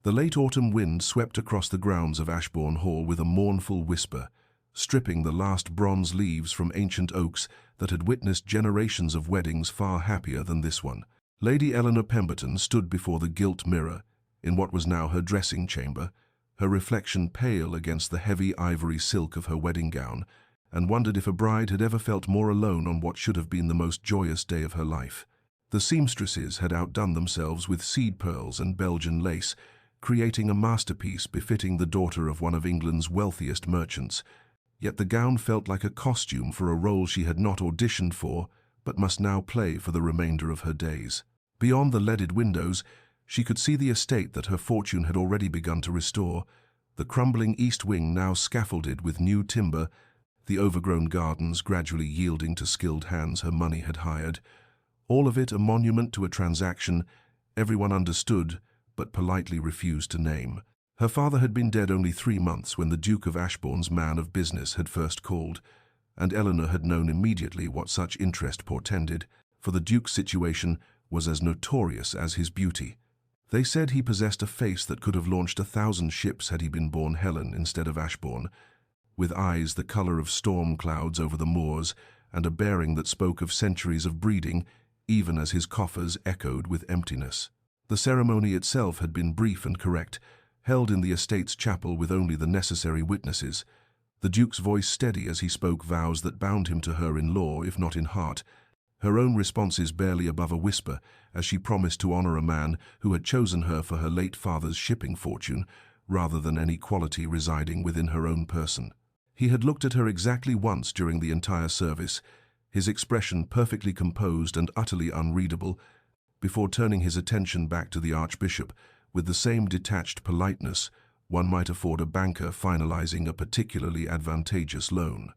The late autumn wind swept across the grounds of Ashbourne Hall with a mournful whisper, stripping the last bronze leaves from ancient oaks that had witnessed generations of weddings far happier than this one. Lady Eleanor Pemberton stood before the gilt mirror, in what was now her dressing chamber, her reflection pale against the heavy ivory silk of her wedding gown, and wondered if a bride had ever felt more alone on what should have been the most joyous day of her life. The seamstresses had outdone themselves with seed pearls and Belgian lace, creating a masterpiece befitting the daughter of one of England's wealthiest merchants. Yet the gown felt like a costume for a role she had not auditioned for, but must now play for the remainder of her days. Beyond the leaded windows, she could see the estate that her fortune had already begun to restore, the crumbling east wing now scaffolded with new timber, the overgrown gardens gradually yielding to skilled hands her money had hired. All of it a monument to a transaction everyone understood but politely refused to name. Her father had been dead only 3 months when the Duke of Ashbourne's man of business had first called, and Eleanor had known immediately what such interest portended, for the Duke's situation was as notorious as his beauty. They said he possessed a face that could have launched 1,000 ships had he been born Helen instead of Ashbourne, with eyes the colour of storm clouds over the moors, and a bearing that spoke of centuries of breeding, even as his coffers echoed with emptiness. The ceremony itself had been brief and correct, held in the estate's chapel with only the necessary witnesses, the Duke's voice steady as he spoke vows that bound him to her in law if not in heart, her own responses barely above a whisper as she promised to honour a man who had chosen her for her late father's shipping fortune rather than any quality residing within her own person. He had looked at her exactly once during the entire service, his expression perfectly composed and utterly unreadable, before turning his attention back to the Archbishop with the same detached politeness one might afford a banker finalizing a particularly advantageous loan.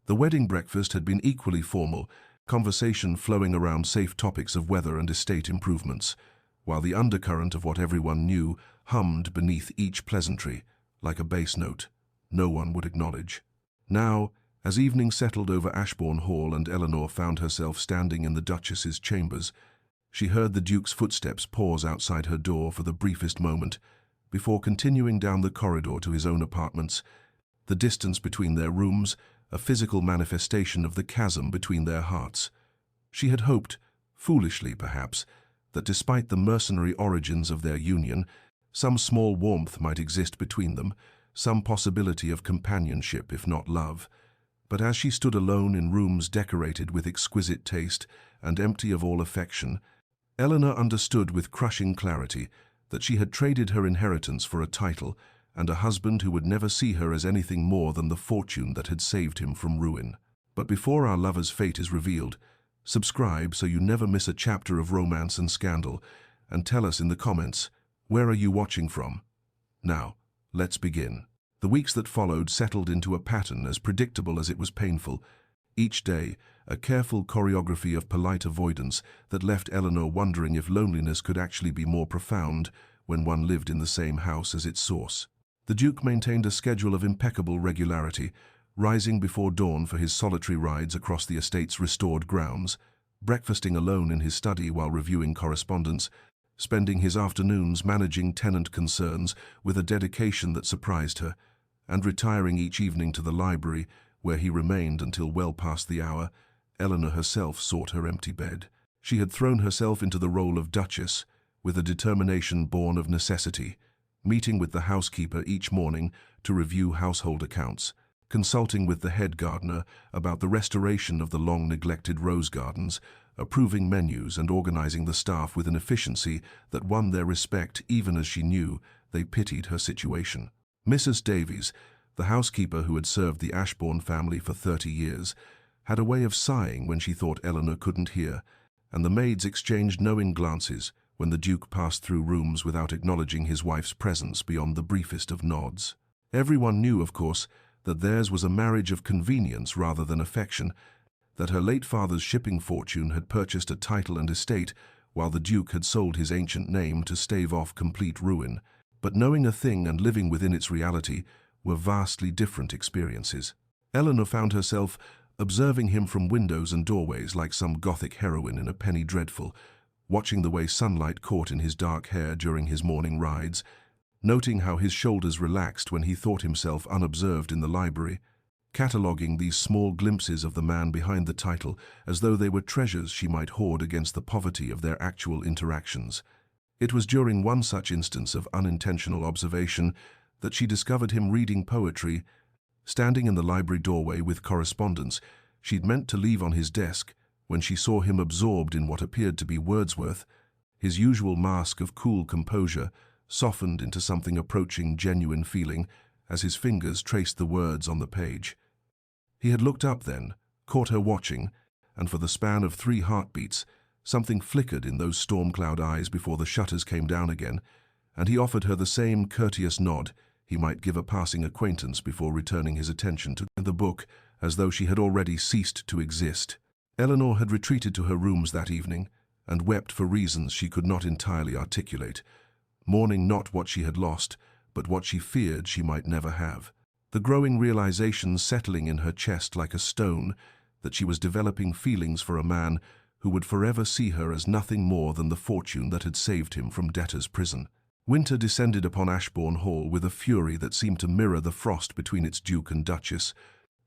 The wedding breakfast had been equally formal, conversation flowing around safe topics of weather and estate improvements, while the undercurrent of what everyone knew hummed beneath each pleasantry, like a bass note no one would acknowledge. Now, as evening settled over Ashbourne Hall and Eleanor found herself standing in the Duchess's chambers, she heard the Duke's footsteps pause outside her door for the briefest moment, before continuing down the corridor to his own apartments, the distance between their rooms a physical manifestation of the chasm between their hearts. She had hoped, foolishly perhaps, that despite the mercenary origins of their union, some small warmth might exist between them, some possibility of companionship if not love. But as she stood alone in rooms decorated with exquisite taste and empty of all affection, Eleanor understood with crushing clarity that she had traded her inheritance for a title and a husband who would never see her as anything more than the fortune that had saved him from ruin. But before our lover's fate is revealed, subscribe so you never miss a chapter of romance and scandal, and tell us in the comments, where are you watching from? Now, let's begin. The weeks that followed settled into a pattern as predictable as it was painful. Each day, a careful choreography of polite avoidance that left Eleanor wondering if loneliness could actually be more profound when one lived in the same house as its source. The Duke maintained a schedule of impeccable regularity, rising before dawn for his solitary rides across the estate's restored grounds, breakfasting alone in his study while reviewing correspondence, spending his afternoons managing tenant concerns with a dedication that surprised her, and retiring each evening to the library, where he remained until well past the hour. Eleanor herself sought her empty bed. She had thrown herself into the role of Duchess, with a determination born of necessity, meeting with the housekeeper each morning to review household accounts, consulting with the head gardener about the restoration of the long-neglected rose gardens, approving menus and organizing the staff with an efficiency that won their respect even as she knew they pitied her situation. Mrs. Davies, the housekeeper who had served the Ashbourne family for 30 years, had a way of sighing when she thought Eleanor couldn't hear, and the maids exchanged knowing glances when the Duke passed through rooms without acknowledging his wife's presence beyond the briefest of nods. Everyone knew, of course, that theirs was a marriage of convenience rather than affection, that her late father's shipping fortune had purchased a title and estate, while the Duke had sold his ancient name to stave off complete ruin. But knowing a thing and living within its reality were vastly different experiences. Eleanor found herself observing him from windows and doorways like some Gothic heroine in a penny dreadful, watching the way sunlight caught in his dark hair during his morning rides, noting how his shoulders relaxed when he thought himself unobserved in the library, cataloguing these small glimpses of the man behind the title as though they were treasures she might hoard against the poverty of their actual interactions. It was during one such instance of unintentional observation that she discovered him reading poetry. Standing in the library doorway with correspondence she'd meant to leave on his desk, when she saw him absorbed in what appeared to be Wordsworth, his usual mask of cool composure softened into something approaching genuine feeling as his fingers traced the words on the page. He had looked up then, caught her watching, and for the span of 3 heartbeats, something flickered in those storm-cloud eyes before the shutters came down again, and he offered her the same courteous nod he might give a passing acquaintance before returning his attention to the book, as though she had already ceased to exist. Eleanor had retreated to her rooms that evening, and wept for reasons she could not entirely articulate, mourning not what she had lost, but what she feared she might never have. The growing realization settling in her chest like a stone that she was developing feelings for a man who would forever see her as nothing more than the fortune that had saved him from debtor's prison. Winter descended upon Ashbourne Hall with a fury that seemed to mirror the frost between its Duke and Duchess,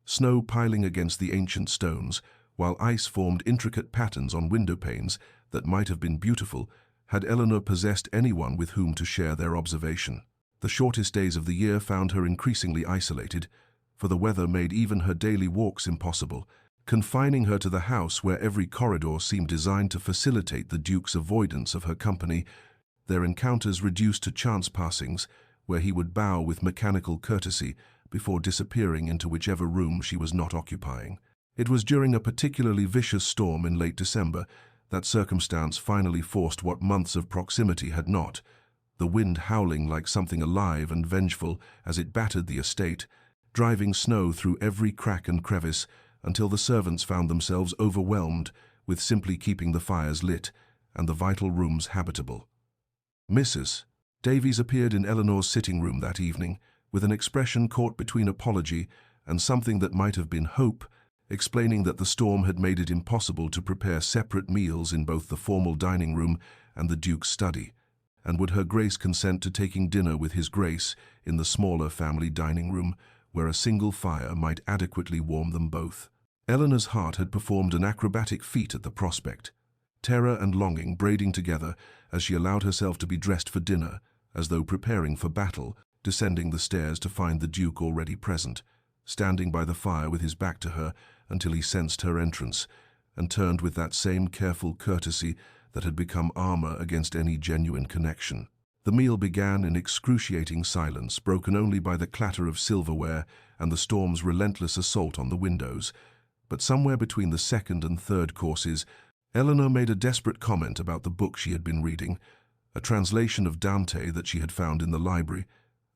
snow piling against the ancient stones, while ice formed intricate patterns on window panes that might have been beautiful had Eleanor possessed anyone with whom to share their observation. The shortest days of the year found her increasingly isolated, for the weather made even her daily walks impossible, confining her to the house where every corridor seemed designed to facilitate the Duke's avoidance of her company, their encounters reduced to chance passings, where he would bow with mechanical courtesy before disappearing into whichever room she was not occupying. It was during a particularly vicious storm in late December that circumstance finally forced what months of proximity had not, the wind howling like something alive and vengeful as it battered the estate, driving snow through every crack and crevice until the servants found themselves overwhelmed with simply keeping the fires lit and the vital rooms habitable. Mrs. Davies appeared in Eleanor's sitting room that evening with an expression caught between apology and something that might have been hope, explaining that the storm had made it impossible to prepare separate meals in both the formal dining room and the Duke's study, and would Her Grace consent to taking dinner with His Grace in the smaller family dining room, where a single fire might adequately warm them both. Eleanor's heart had performed an acrobatic feat at the prospect, terror and longing braiding together as she allowed herself to be dressed for dinner, as though preparing for battle, descending the stairs to find the Duke already present, standing by the fire with his back to her until he sensed her entrance, and turned with that same careful courtesy that had become armor against any genuine connection. The meal began in excruciating silence, broken only by the clatter of silverware and the storm's relentless assault on the windows. But somewhere between the second and third courses, Eleanor made a desperate comment about the book she had been reading, a translation of Dante that she had found in the library,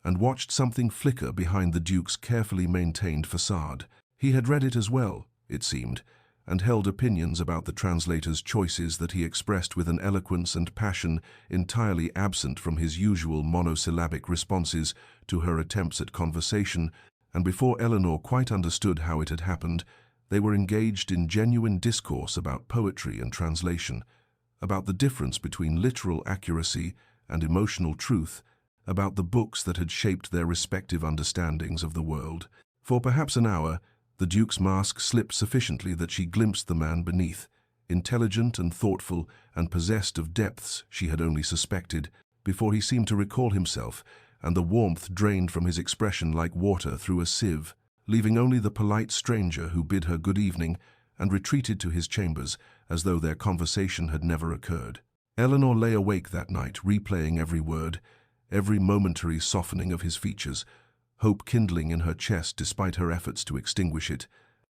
and watched something flicker behind the Duke's carefully maintained facade. He had read it as well, it seemed, and held opinions about the translator's choices that he expressed with an eloquence and passion entirely absent from his usual monosyllabic responses to her attempts at conversation, and before Eleanor quite understood how it had happened, they were engaged in genuine discourse about poetry and translation, about the difference between literal accuracy and emotional truth, about the books that had shaped their respective understandings of the world. For perhaps an hour, the Duke's mask slipped sufficiently that she glimpsed the man beneath, intelligent and thoughtful and possessed of depths she had only suspected, before he seemed to recall himself, and the warmth drained from his expression like water through a sieve, leaving only the polite stranger who bid her good evening and retreated to his chambers as though their conversation had never occurred. Eleanor lay awake that night, replaying every word, every momentary softening of his features, hope kindling in her chest despite her efforts to extinguish it,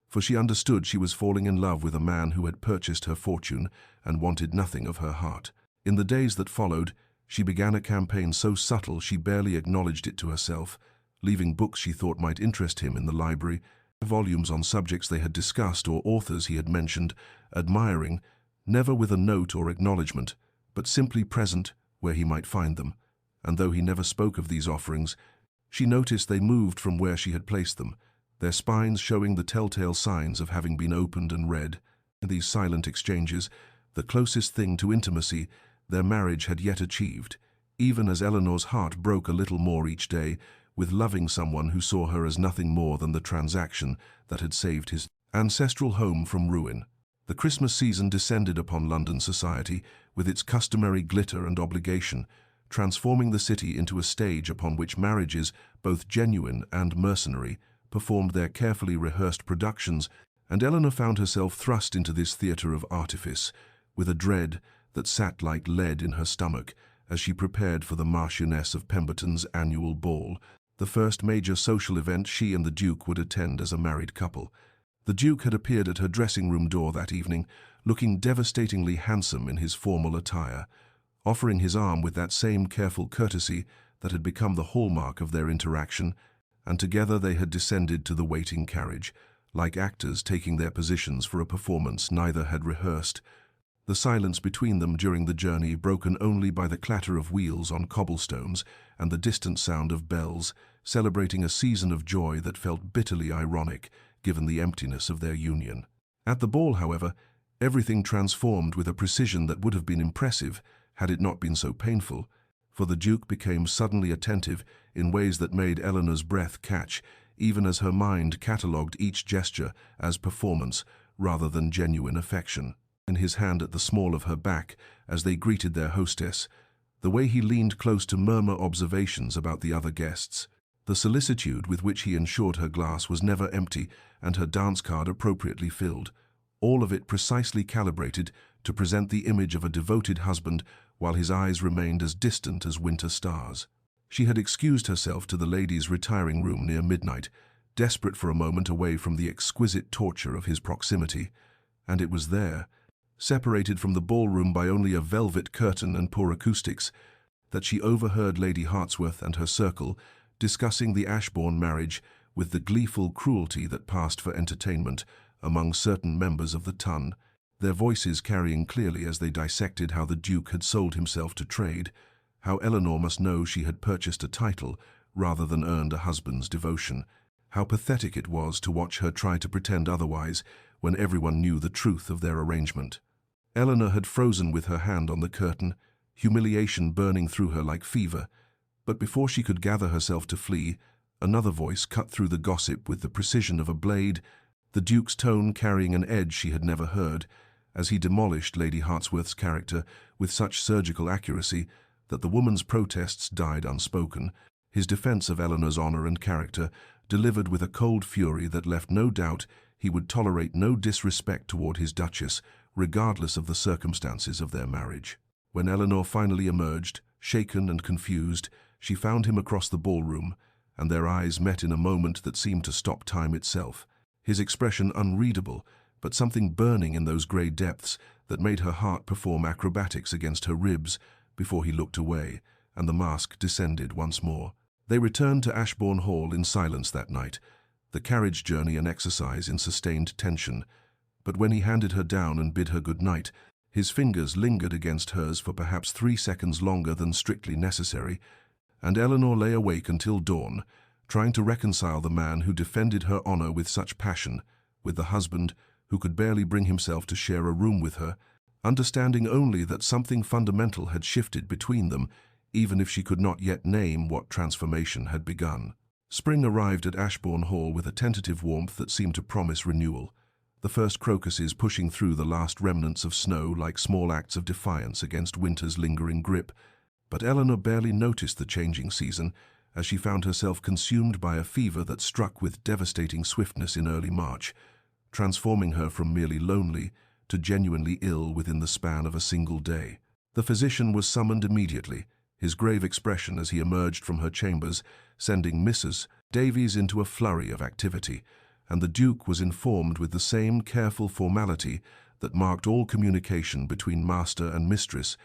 for she understood she was falling in love with a man who had purchased her fortune and wanted nothing of her heart. In the days that followed, she began a campaign so subtle she barely acknowledged it to herself, leaving books she thought might interest him in the library, volumes on subjects they had discussed or authors he had mentioned, admiring, never with a note or acknowledgement, but simply present where he might find them. And though he never spoke of these offerings, she noticed they moved from where she had placed them, their spines showing the telltale signs of having been opened and read. In these silent exchanges, the closest thing to intimacy their marriage had yet achieved, even as Eleanor's heart broke a little more each day with loving someone who saw her as nothing more than the transaction that had saved his ancestral home from ruin. The Christmas season descended upon London society with its customary glitter and obligation, transforming the city into a stage upon which marriages, both genuine and mercenary, performed their carefully rehearsed productions, and Eleanor found herself thrust into this theatre of artifice, with a dread that sat like lead in her stomach as she prepared for the Marchioness of Pemberton's annual ball, the first major social event she and the Duke would attend as a married couple. The Duke had appeared at her dressing-room door that evening, looking devastatingly handsome in his formal attire, offering his arm with that same careful courtesy that had become the hallmark of their interaction, and together they had descended to the waiting carriage, like actors taking their positions for a performance neither had rehearsed. The silence between them during the journey broken only by the clatter of wheels on cobblestones and the distant sound of bells, celebrating a season of joy that felt bitterly ironic given the emptiness of their union. At the ball, however, everything transformed with a precision that would have been impressive had it not been so painful, for the Duke became suddenly attentive in ways that made Eleanor's breath catch, even as her mind catalogued each gesture as performance rather than genuine affection. In his hand at the small of her back as they greeted their hostess, the way he leaned close to murmur observations about the other guests, the solicitude with which he ensured her glass was never empty and her dance card appropriately filled, all of it precisely calibrated to present the image of a devoted husband while his eyes remained as distant as winter stars. She had excused herself to the ladies' retiring room near midnight, desperate for a moment away from the exquisite torture of his proximity, and it was there, separated from the ballroom by only a velvet curtain and poor acoustics, that she overheard Lady Hartsworth and her circle discussing the Ashbourne marriage with the gleeful cruelty that passed for entertainment among certain members of the ton, their voices carrying clearly as they dissected how the Duke had sold himself to trade, how Eleanor must know she had purchased a title rather than earned a husband's devotion, how pathetic it was to watch her try to pretend otherwise when everyone knew the truth of their arrangement. Eleanor had frozen with her hand on the curtain, humiliation burning through her like fever, but before she could gather herself to flee, another voice cut through the gossip with the precision of a blade, the Duke's tone carrying an edge she had never heard, as he demolished Lady Hartsworth's character with such surgical accuracy that the woman's protests died unspoken, his defense of Eleanor's honor and character delivered with a cold fury that left no doubt he would tolerate no disrespect toward his Duchess, regardless of the circumstances of their marriage. When Eleanor finally emerged, shaken and confused, she found him across the ballroom, and their eyes met in a moment that seemed to stop time itself, his expression unreadable, but something burning in those grey depths that made her heart perform acrobatics against her ribs before he looked away, and the mask descended once more. They returned to Ashbourne Hall in silence that night, the carriage journey an exercise in sustained tension, but when he handed her down and bid her good night, his fingers lingered against hers for perhaps 3 seconds longer than strictly necessary, and Eleanor lay awake until dawn, trying to reconcile the man who defended her honor with such passion, with the husband who could barely bring himself to share a room with her, understanding only that something fundamental had shifted between them, even if she could not yet name what transformation had begun. Spring arrived at Ashbourne Hall with a tentative warmth that seemed to promise renewal, the first crocuses pushing through the last remnants of snow like small acts of defiance against winter's lingering grip. But Eleanor barely noticed the changing season, as she found herself consumed by a fever that struck with devastating swiftness in early March, transforming her from merely lonely to genuinely ill within the span of a single day. The physician was summoned immediately, his grave expression as he emerged from her chambers, sending Mrs. Davies into a flurry of activity, and the Duke was informed with the same careful formality that marked all communication between master and mistress,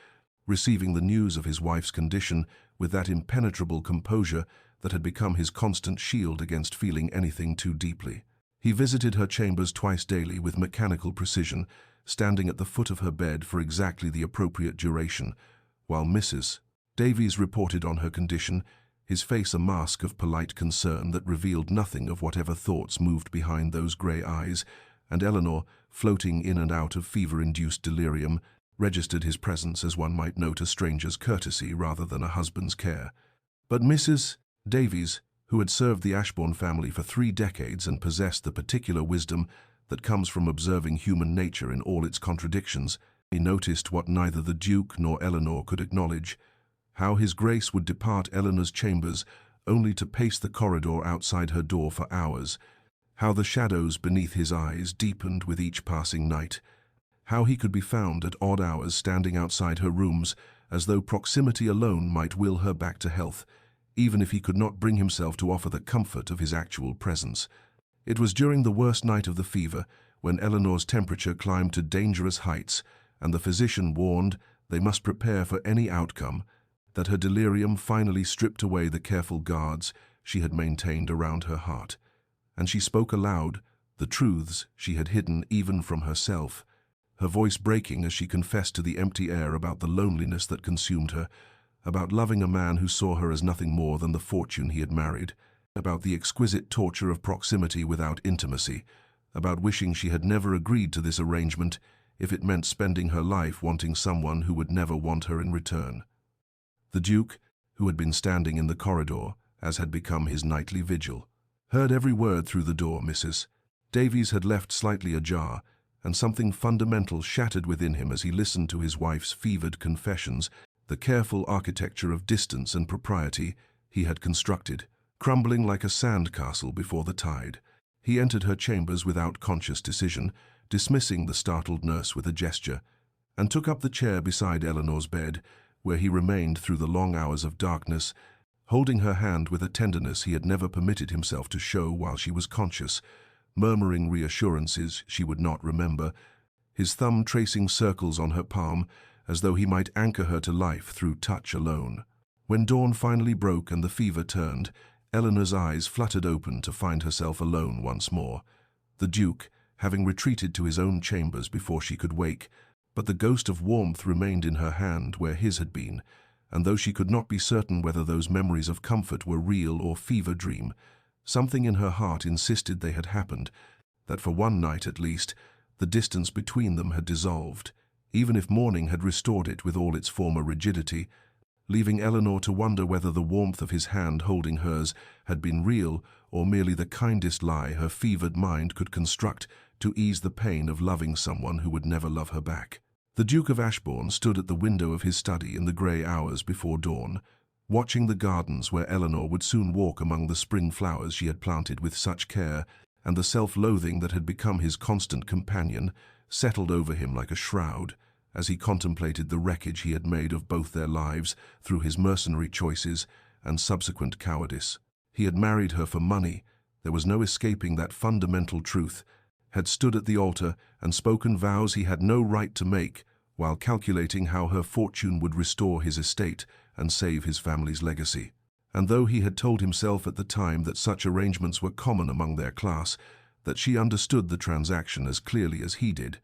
receiving the news of his wife's condition with that impenetrable composure that had become his constant shield against feeling anything too deeply. He visited her chambers twice daily with mechanical precision, standing at the foot of her bed for exactly the appropriate duration, while Mrs. Davies reported on her condition, his face a mask of polite concern that revealed nothing of whatever thoughts moved behind those grey eyes, and Eleanor, floating in and out of fever-induced delirium, registered his presence as one might note a stranger's courtesy rather than a husband's care. But Mrs. Davies, who had served the Ashbourne family for 3 decades and possessed the particular wisdom that comes from observing human nature in all its contradictions, he noticed what neither the Duke nor Eleanor could acknowledge, how his Grace would depart Eleanor's chambers only to pace the corridor outside her door for hours, how the shadows beneath his eyes deepened with each passing night, how he could be found at odd hours standing outside her rooms as though proximity alone might will her back to health, even if he could not bring himself to offer the comfort of his actual presence. It was during the worst night of the fever, when Eleanor's temperature climbed to dangerous heights, and the physician warned they must prepare for any outcome, that her delirium finally stripped away the careful guards she had maintained around her heart, and she spoke aloud the truths she had hidden even from herself, her voice breaking as she confessed to the empty air about the loneliness that consumed her, about loving a man who saw her as nothing more than the fortune he had married, about the exquisite torture of proximity without intimacy, about wishing she had never agreed to this arrangement if it meant spending her life wanting someone who would never want her in return. The Duke, who had been standing in the corridor, as had become his nightly vigil, heard every word through the door Mrs. Davies had left slightly ajar, and something fundamental shattered within him as he listened to his wife's fevered confessions, the careful architecture of distance and propriety he had constructed, crumbling like a sand-castle before the tide. He entered her chambers without conscious decision, dismissing the startled nurse with a gesture, and took up the chair beside Eleanor's bed, where he remained through the long hours of darkness, holding her hand with a tenderness he had never permitted himself to show while she was conscious, murmuring reassurances she would not remember, his thumb tracing circles on her palm as though he might anchor her to life through touch alone. When dawn finally broke and the fever turned, Eleanor's eyes fluttered open to find herself alone once more, the Duke having retreated to his own chambers before she could wake, but the ghost of warmth remained in her hand where his had been, and though she could not be certain whether those memories of comfort were real or fever dream, something in her heart insisted they had happened, that for one night at least, the distance between them had dissolved, even if morning had restored it with all its former rigidity, leaving Eleanor to wonder whether the warmth of his hand holding hers had been real or merely the kindest lie her fevered mind could construct to ease the pain of loving someone who would never love her back. The Duke of Ashbourne stood at the window of his study in the grey hours before dawn, watching the gardens where Eleanor would soon walk among the spring flowers she had planted with such care, and the self-loathing that had become his constant companion settled over him like a shroud, as he contemplated the wreckage he had made of both their lives through his mercenary choices and subsequent cowardice. He had married her for money, there was no escaping that fundamental truth, had stood at the altar and spoken vows he had no right to make, while calculating how her fortune would restore his estate and save his family's legacy. And though he had told himself at the time that such arrangements were common among their class, that she understood the transaction as clearly as he did,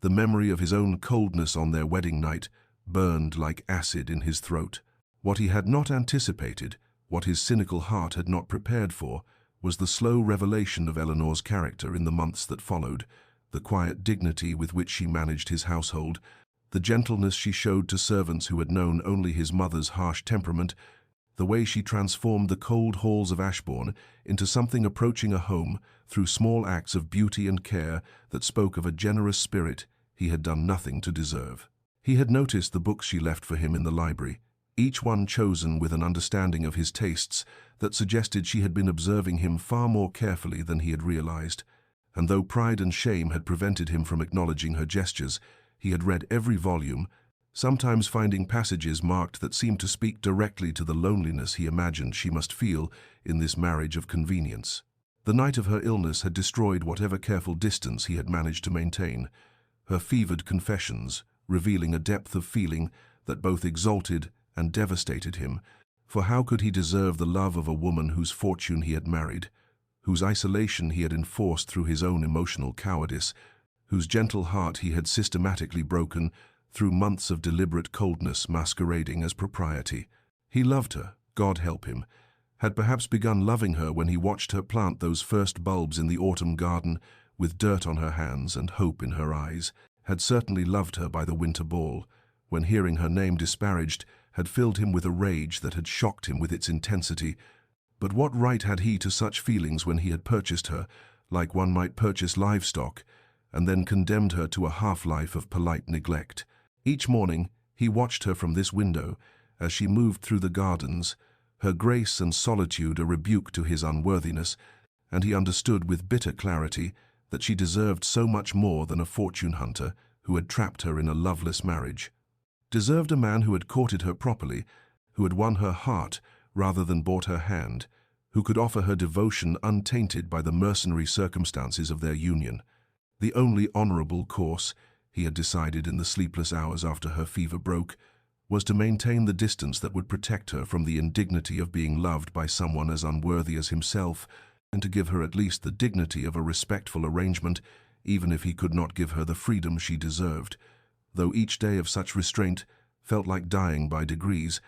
the memory of his own coldness on their wedding night burned like acid in his throat. What he had not anticipated, what his cynical heart had not prepared for, was the slow revelation of Eleanor's character in the months that followed, the quiet dignity with which she managed his household, the gentleness she showed to servants who had known only his mother's harsh temperament, the way she transformed the cold halls of Ashbourne into something approaching a home through small acts of beauty and care that spoke of a generous spirit he had done nothing to deserve. He had noticed the books she left for him in the library, each one chosen with an understanding of his tastes that suggested she had been observing him far more carefully than he had realized, and though pride and shame had prevented him from acknowledging her gestures, he had read every volume, sometimes finding passages marked that seemed to speak directly to the loneliness he imagined she must feel in this marriage of convenience. The night of her illness had destroyed whatever careful distance he had managed to maintain, her fevered confessions revealing a depth of feeling that both exalted and devastated him, for how could he deserve the love of a woman whose fortune he had married, whose isolation he had enforced through his own emotional cowardice, whose gentle heart he had systematically broken through months of deliberate coldness masquerading as propriety? He loved her, God help him, had perhaps begun loving her when he watched her plant those first bulbs in the autumn garden with dirt on her hands and hope in her eyes, had certainly loved her by the winter ball, when hearing her name disparaged had filled him with a rage that had shocked him with its intensity. But what right had he to such feelings when he had purchased her, like one might purchase livestock, and then condemned her to a half-life of polite neglect? Each morning he watched her from this window as she moved through the gardens, her grace and solitude a rebuke to his unworthiness, and he understood with bitter clarity that she deserved so much more than a fortune hunter who had trapped her in a loveless marriage. Deserved a man who had courted her properly, who had won her heart rather than bought her hand, who could offer her devotion untainted by the mercenary circumstances of their union. The only honorable course, he had decided in the sleepless hours after her fever broke, was to maintain the distance that would protect her from the indignity of being loved by someone as unworthy as himself, and to give her at least the dignity of a respectful arrangement, even if he could not give her the freedom she deserved. Though each day of such restraint felt like dying by degrees,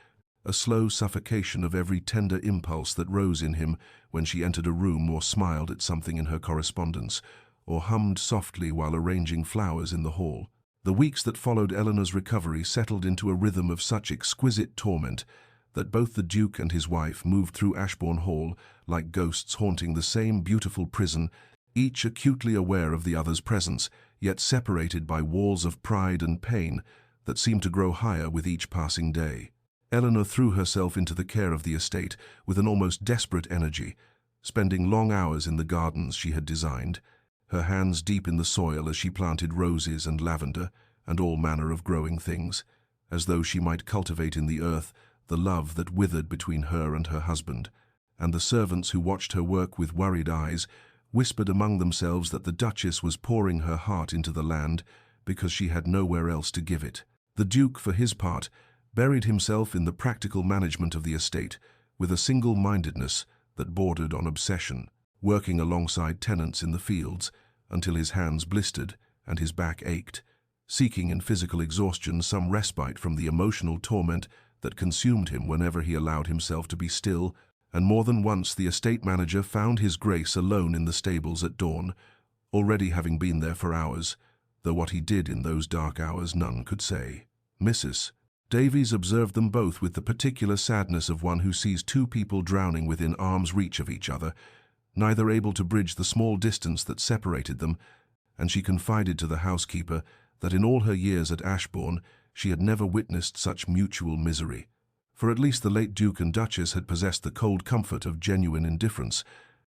a slow suffocation of every tender impulse that rose in him when she entered a room or smiled at something in her correspondence, or hummed softly while arranging flowers in the hall. The weeks that followed Eleanor's recovery settled into a rhythm of such exquisite torment that both the Duke and his wife moved through Ashbourne Hall like ghosts haunting the same beautiful prison, each acutely aware of the other's presence, yet separated by walls of pride and pain that seemed to grow higher with each passing day. Eleanor threw herself into the care of the estate with an almost desperate energy, spending long hours in the gardens she had designed, her hands deep in the soil as she planted roses and lavender and all manner of growing things, as though she might cultivate in the earth the love that withered between her and her husband. And the servants who watched her work with worried eyes whispered among themselves that the Duchess was pouring her heart into the land because she had nowhere else to give it. The Duke, for his part, buried himself in the practical management of the estate with a single-mindedness that bordered on obsession, working alongside tenants in the fields until his hands blistered and his back ached, seeking in physical exhaustion some respite from the emotional torment that consumed him whenever he allowed himself to be still. And more than once the estate manager found his Grace alone in the stables at dawn, already having been there for hours, though what he did in those dark hours none could say. Mrs. Davies observed them both with the particular sadness of one who sees two people drowning within arm's reach of each other, neither able to bridge the small distance that separated them, and she confided to the housekeeper that in all her years at Ashbourne she had never witnessed such mutual misery. For at least the late Duke and Duchess had possessed the cold comfort of genuine indifference,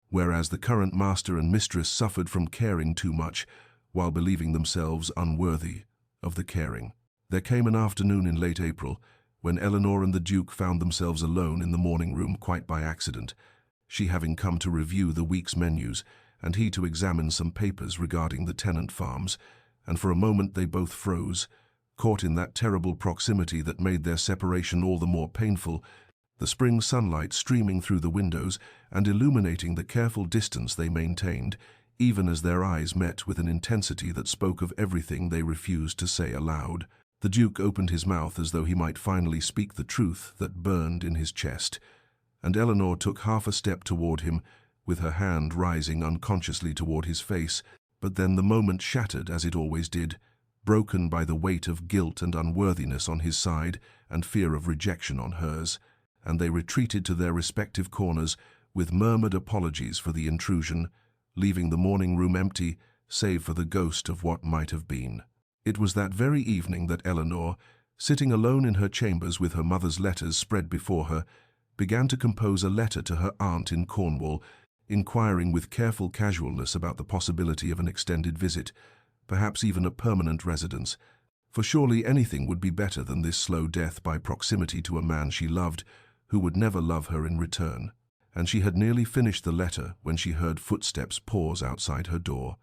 whereas the current master and mistress suffered from caring too much, while believing themselves unworthy of the caring. There came an afternoon in late April, when Eleanor and the Duke found themselves alone in the morning room quite by accident, she having come to review the week's menus, and he to examine some papers regarding the tenant farms, and for a moment they both froze, caught in that terrible proximity that made their separation all the more painful, the spring sunlight streaming through the windows and illuminating the careful distance they maintained, even as their eyes met with an intensity that spoke of everything they refused to say aloud. The Duke opened his mouth as though he might finally speak the truth that burned in his chest, and Eleanor took half a step toward him, with her hand rising unconsciously toward his face, but then the moment shattered as it always did, broken by the weight of guilt and unworthiness on his side and fear of rejection on hers, and they retreated to their respective corners with murmured apologies for the intrusion, leaving the morning room empty save for the ghost of what might have been. It was that very evening that Eleanor, sitting alone in her chambers with her mother's letters spread before her, began to compose a letter to her aunt in Cornwall, inquiring with careful casualness about the possibility of an extended visit, perhaps even a permanent residence, for surely anything would be better than this slow death by proximity to a man she loved, who would never love her in return. And she had nearly finished the letter when she heard footsteps pause outside her door.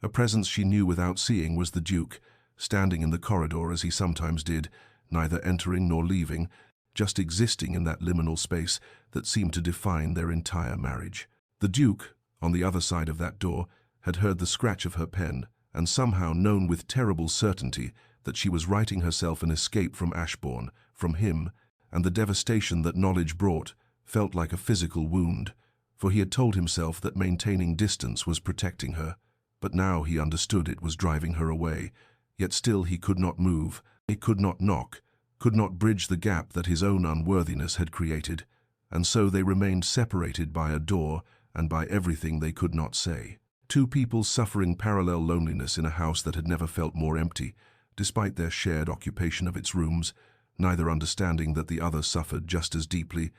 A presence she knew without seeing was the Duke, standing in the corridor as he sometimes did, neither entering nor leaving, just existing in that liminal space that seemed to define their entire marriage. The Duke, on the other side of that door, had heard the scratch of her pen, and somehow known with terrible certainty that she was writing herself an escape from Ashbourne, from him, and the devastation that knowledge brought felt like a physical wound, for he had told himself that maintaining distance was protecting her, but now he understood it was driving her away, Yet still he could not move, he could not knock, could not bridge the gap that his own unworthiness had created, and so they remained separated by a door and by everything they could not say. Two people suffering parallel loneliness in a house that had never felt more empty, despite their shared occupation of its rooms, neither understanding that the other suffered just as deeply,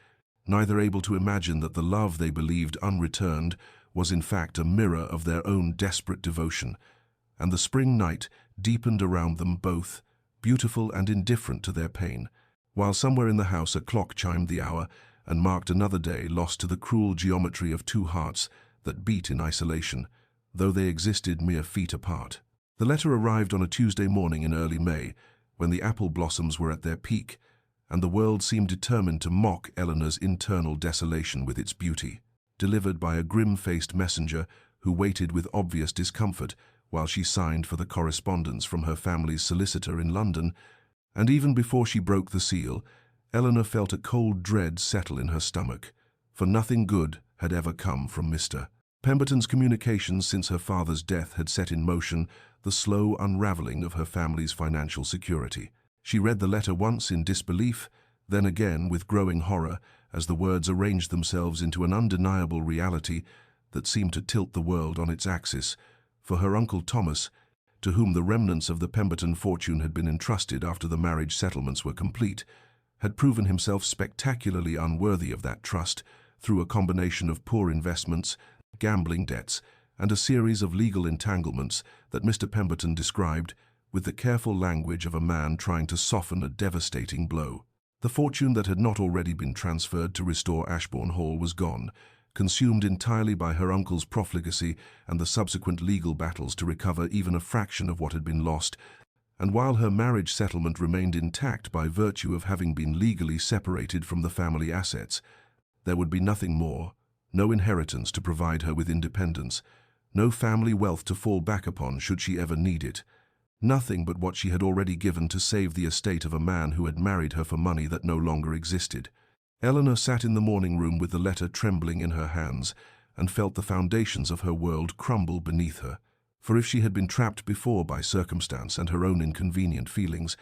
neither able to imagine that the love they believed unreturned was in fact a mirror of their own desperate devotion. And the spring night deepened around them both, beautiful and indifferent to their pain, while somewhere in the house a clock chimed the hour and marked another day lost to the cruel geometry of two hearts that beat in isolation, though they existed mere feet apart. The letter arrived on a Tuesday morning in early May, when the apple blossoms were at their peak, and the world seemed determined to mock Eleanor's internal desolation with its beauty. Delivered by a grim-faced messenger who waited with obvious discomfort while she signed for the correspondence from her family's solicitor in London, and even before she broke the seal, Eleanor felt a cold dread settle in her stomach, for nothing good had ever come from Mr. Pemberton's communications since her father's death had set in motion the slow unraveling of her family's financial security. She read the letter once in disbelief, then again with growing horror as the words arranged themselves into an undeniable reality that seemed to tilt the world on its axis, for her Uncle Thomas, to whom the remnants of the Pemberton fortune had been entrusted after the marriage settlements were complete, had proven himself spectacularly unworthy of that trust through a combination of poor investments, gambling debts, and a series of legal entanglements that Mr. Pemberton described with the careful language of a man trying to soften a devastating blow. The fortune that had not already been transferred to restore Ashbourne Hall was gone, consumed entirely by her uncle's profligacy and the subsequent legal battles to recover even a fraction of what had been lost, and while her marriage settlement remained intact by virtue of having been legally separated from the family assets, there would be nothing more, no inheritance to provide her with independence, no family wealth to fall back upon should she ever need it. Nothing but what she had already given to save the estate of a man who had married her for money that no longer existed. Eleanor sat in the morning room with the letter trembling in her hands and felt the foundations of her world crumble beneath her. For if she had been trapped before by circumstance and her own inconvenient feelings,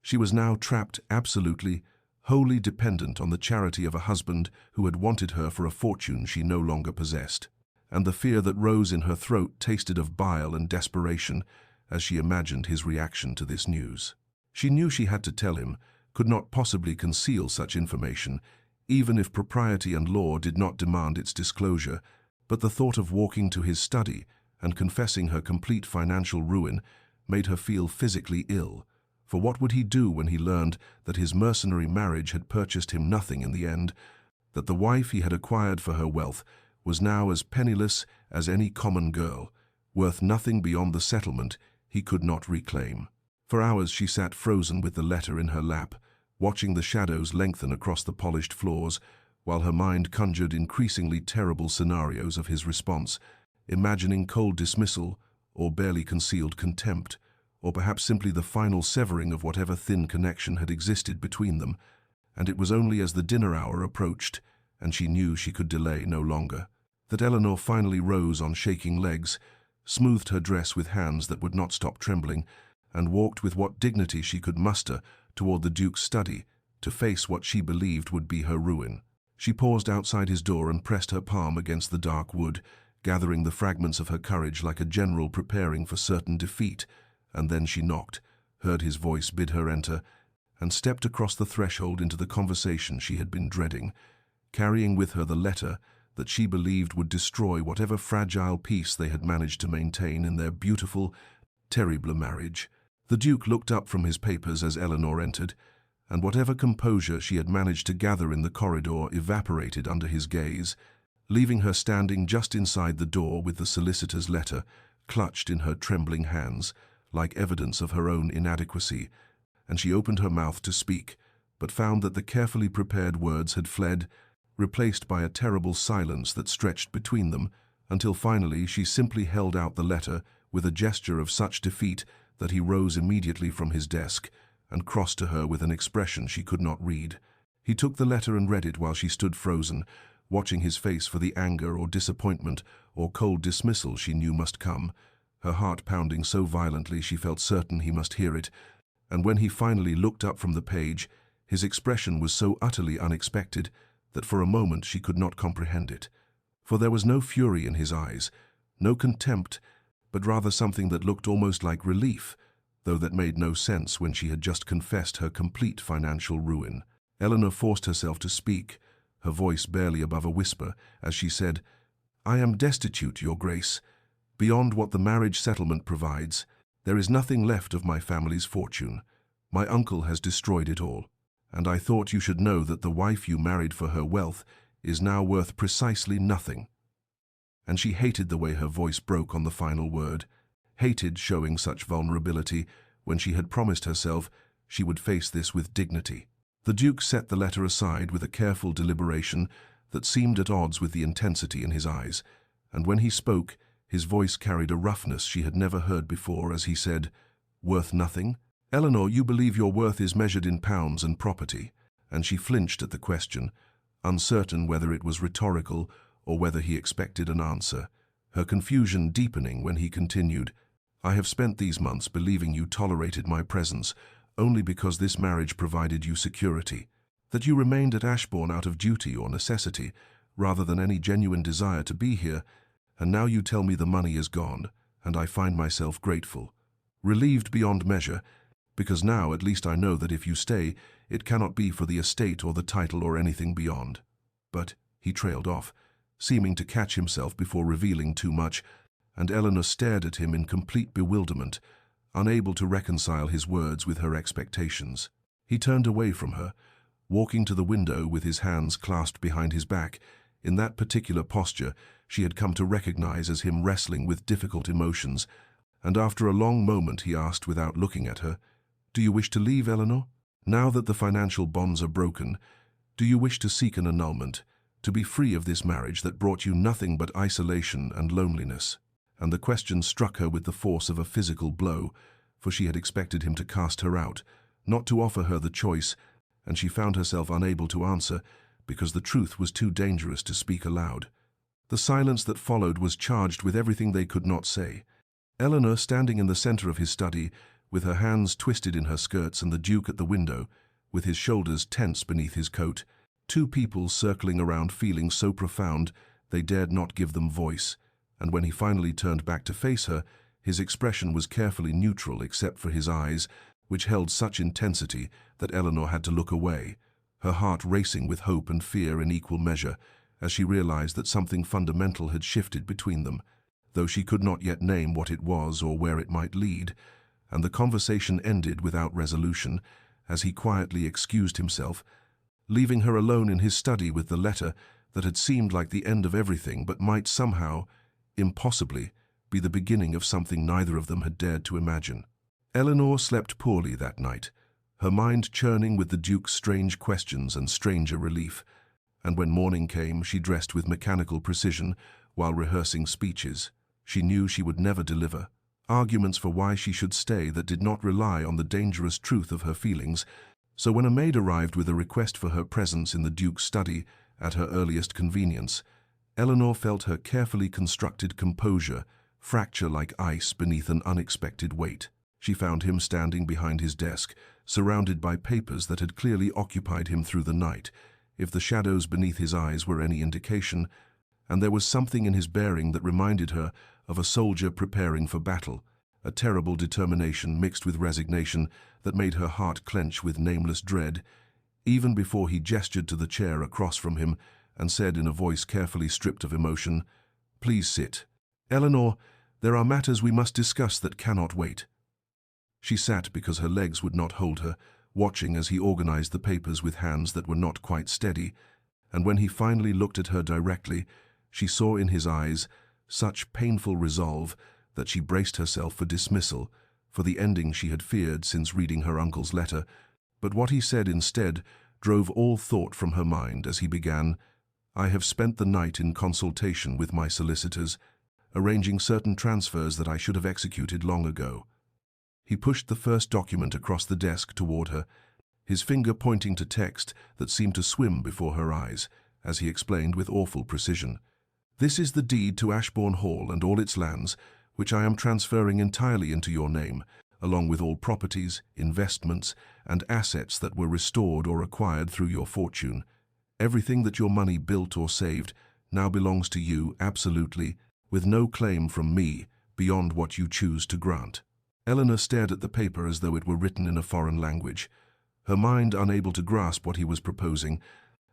she was now trapped absolutely, wholly dependent on the charity of a husband who had wanted her for a fortune she no longer possessed. And the fear that rose in her throat tasted of bile and desperation as she imagined his reaction to this news. She knew she had to tell him, could not possibly conceal such information, even if propriety and law did not demand its disclosure, but the thought of walking to his study and confessing her complete financial ruin made her feel physically ill. For what would he do when he learned that his mercenary marriage had purchased him nothing in the end, that the wife he had acquired for her wealth was now as penniless as any common girl, worth nothing beyond the settlement he could not reclaim? For hours she sat frozen with the letter in her lap, watching the shadows lengthen across the polished floors, while her mind conjured increasingly terrible scenarios of his response, imagining cold dismissal or barely concealed contempt, or perhaps simply the final severing of whatever thin connection had existed between them. And it was only as the dinner hour approached, and she knew she could delay no longer, that Eleanor finally rose on shaking legs, smoothed her dress with hands that would not stop trembling, and walked with what dignity she could muster toward the Duke's study to face what she believed would be her ruin. She paused outside his door and pressed her palm against the dark wood, gathering the fragments of her courage like a general preparing for certain defeat, and then she knocked, heard his voice bid her enter, and stepped across the threshold into the conversation she had been dreading, carrying with her the letter that she believed would destroy whatever fragile peace they had managed to maintain in their beautiful, terrible marriage. The Duke looked up from his papers as Eleanor entered, and whatever composure she had managed to gather in the corridor evaporated under his gaze, leaving her standing just inside the door with the solicitor's letter clutched in her trembling hands, like evidence of her own inadequacy, and she opened her mouth to speak, but found that the carefully prepared words had fled, replaced by a terrible silence that stretched between them, until finally she simply held out the letter with a gesture of such defeat that he rose immediately from his desk and crossed to her with an expression she could not read. He took the letter and read it while she stood frozen, watching his face for the anger or disappointment or cold dismissal she knew must come. her heart pounding so violently she felt certain he must hear it, and when he finally looked up from the page, his expression was so utterly unexpected that for a moment she could not comprehend it. For there was no fury in his eyes, no contempt, but rather something that looked almost like relief, though that made no sense when she had just confessed her complete financial ruin. Eleanor forced herself to speak, her voice barely above a whisper, as she said, "I am destitute, Your Grace. Beyond what the marriage settlement provides, there is nothing left of my family's fortune. My uncle has destroyed it all, and I thought you should know that the wife you married for her wealth is now worth precisely nothing." And she hated the way her voice broke on the final word, hated showing such vulnerability when she had promised herself she would face this with dignity. The Duke set the letter aside with a careful deliberation that seemed at odds with the intensity in his eyes, and when he spoke, his voice carried a roughness she had never heard before as he said, "Worth nothing? Eleanor, you believe your worth is measured in pounds and property," and she flinched at the question, uncertain whether it was rhetorical or whether he expected an answer, her confusion deepening when he continued, "I have spent these months believing you tolerated my presence only because this marriage provided you security, that you remained at Ashbourne out of duty or necessity, rather than any genuine desire to be here, and now you tell me the money is gone, and I find myself grateful, relieved beyond measure, because now at least I know that if you stay, it cannot be for the estate or the title or anything beyond." But he trailed off, seeming to catch himself before revealing too much, and Eleanor stared at him in complete bewilderment, unable to reconcile his words with her expectations. He turned away from her, walking to the window with his hands clasped behind his back. In that particular posture, she had come to recognize as him wrestling with difficult emotions, and after a long moment he asked without looking at her, "Do you wish to leave, Eleanor? Now that the financial bonds are broken, do you wish to seek an annulment, to be free of this marriage that brought you nothing but isolation and loneliness?" And the question struck her with the force of a physical blow, for she had expected him to cast her out, not to offer her the choice, and she found herself unable to answer because the truth was too dangerous to speak aloud. The silence that followed was charged with everything they could not say. Eleanor, standing in the center of his study, with her hands twisted in her skirts, and the Duke at the window, with his shoulders tense beneath his coat, two people circling around feelings so profound they dared not give them voice, and when he finally turned back to face her, his expression was carefully neutral except for his eyes, which held such intensity that Eleanor had to look away, her heart racing with hope and fear in equal measure, as she realized that something fundamental had shifted between them, though she could not yet name what it was or where it might lead, and the conversation ended without resolution, as he quietly excused himself, leaving her alone in his study with the letter that had seemed like the end of everything but might somehow, impossibly, be the beginning of something neither of them had dared to imagine. Eleanor slept poorly that night, her mind churning with the Duke's strange questions and stranger relief, and when morning came she dressed with mechanical precision while rehearsing speeches she knew she would never deliver, arguments for why she should stay that did not rely on the dangerous truth of her feelings. So when a maid arrived with a request for her presence in the Duke's study at her earliest convenience, Eleanor felt her carefully constructed composure fracture like ice beneath an unexpected weight. She found him standing behind his desk, surrounded by papers that had clearly occupied him through the night, if the shadows beneath his eyes were any indication, and there was something in his bearing that reminded her of a soldier preparing for battle, a terrible determination mixed with resignation that made her heart clench with nameless dread, even before he gestured to the chair across from him and said in a voice carefully stripped of emotion, "Please sit. Eleanor, there are matters we must discuss that cannot wait." She sat because her legs would not hold her, watching as he organized the papers with hands that were not quite steady, and when he finally looked at her directly, she saw in his eyes such painful resolve that she braced herself for dismissal, for the ending she had feared since reading her uncle's letter. But what he said instead drove all thought from her mind as he began, "I have spent the night in consultation with my solicitors, arranging certain transfers that I should have executed long ago." He pushed the first document across the desk toward her, his finger pointing to text that seemed to swim before her eyes, as he explained with awful precision. "This is the deed to Ashbourne Hall and all its lands, which I am transferring entirely into your name, along with all properties, investments, and assets that were restored or acquired through your fortune. Everything that your money built or saved now belongs to you absolutely, with no claim from me beyond what you choose to grant." Eleanor stared at the paper as though it were written in a foreign language, her mind unable to grasp what he was proposing,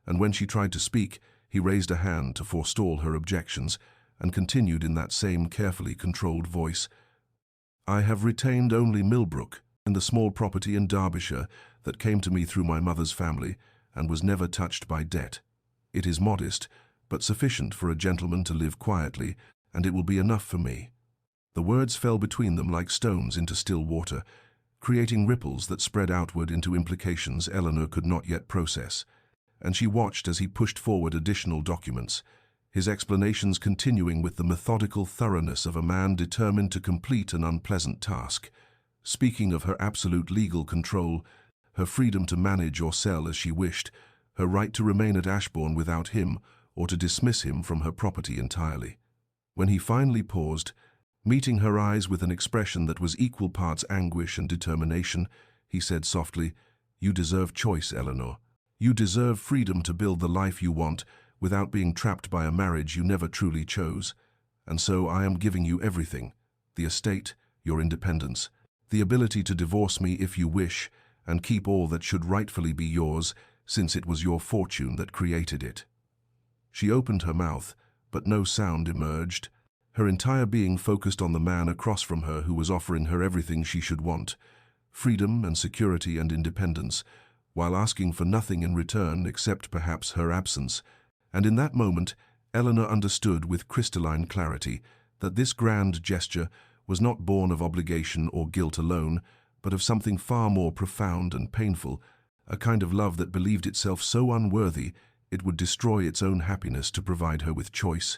and when she tried to speak, he raised a hand to forestall her objections and continued in that same carefully controlled voice. "I have retained only Millbrook and the small property in Derbyshire that came to me through my mother's family and was never touched by debt. It is modest, but sufficient for a gentleman to live quietly, and it will be enough for me." The words fell between them like stones into still water, creating ripples that spread outward into implications Eleanor could not yet process, and she watched as he pushed forward additional documents, his explanations continuing with the methodical thoroughness of a man determined to complete an unpleasant task, speaking of her absolute legal control, her freedom to manage or sell as she wished, her right to remain at Ashbourne without him or to dismiss him from her property entirely. When he finally paused, meeting her eyes with an expression that was equal parts anguish and determination, he said softly, "You deserve choice, Eleanor. You deserve freedom to build the life you want without being trapped by a marriage you never truly chose. And so I am giving you everything: the estate, your independence, the ability to divorce me if you wish, and keep all that should rightfully be yours, since it was your fortune that created it." She opened her mouth, but no sound emerged. Her entire being focused on the man across from her who was offering her everything she should want: freedom and security and independence, while asking for nothing in return except perhaps her absence. And in that moment, Eleanor understood with crystalline clarity that this grand gesture was not born of obligation or guilt alone, but of something far more profound and painful, a kind of love that believed itself so unworthy it would destroy its own happiness to provide her with choice.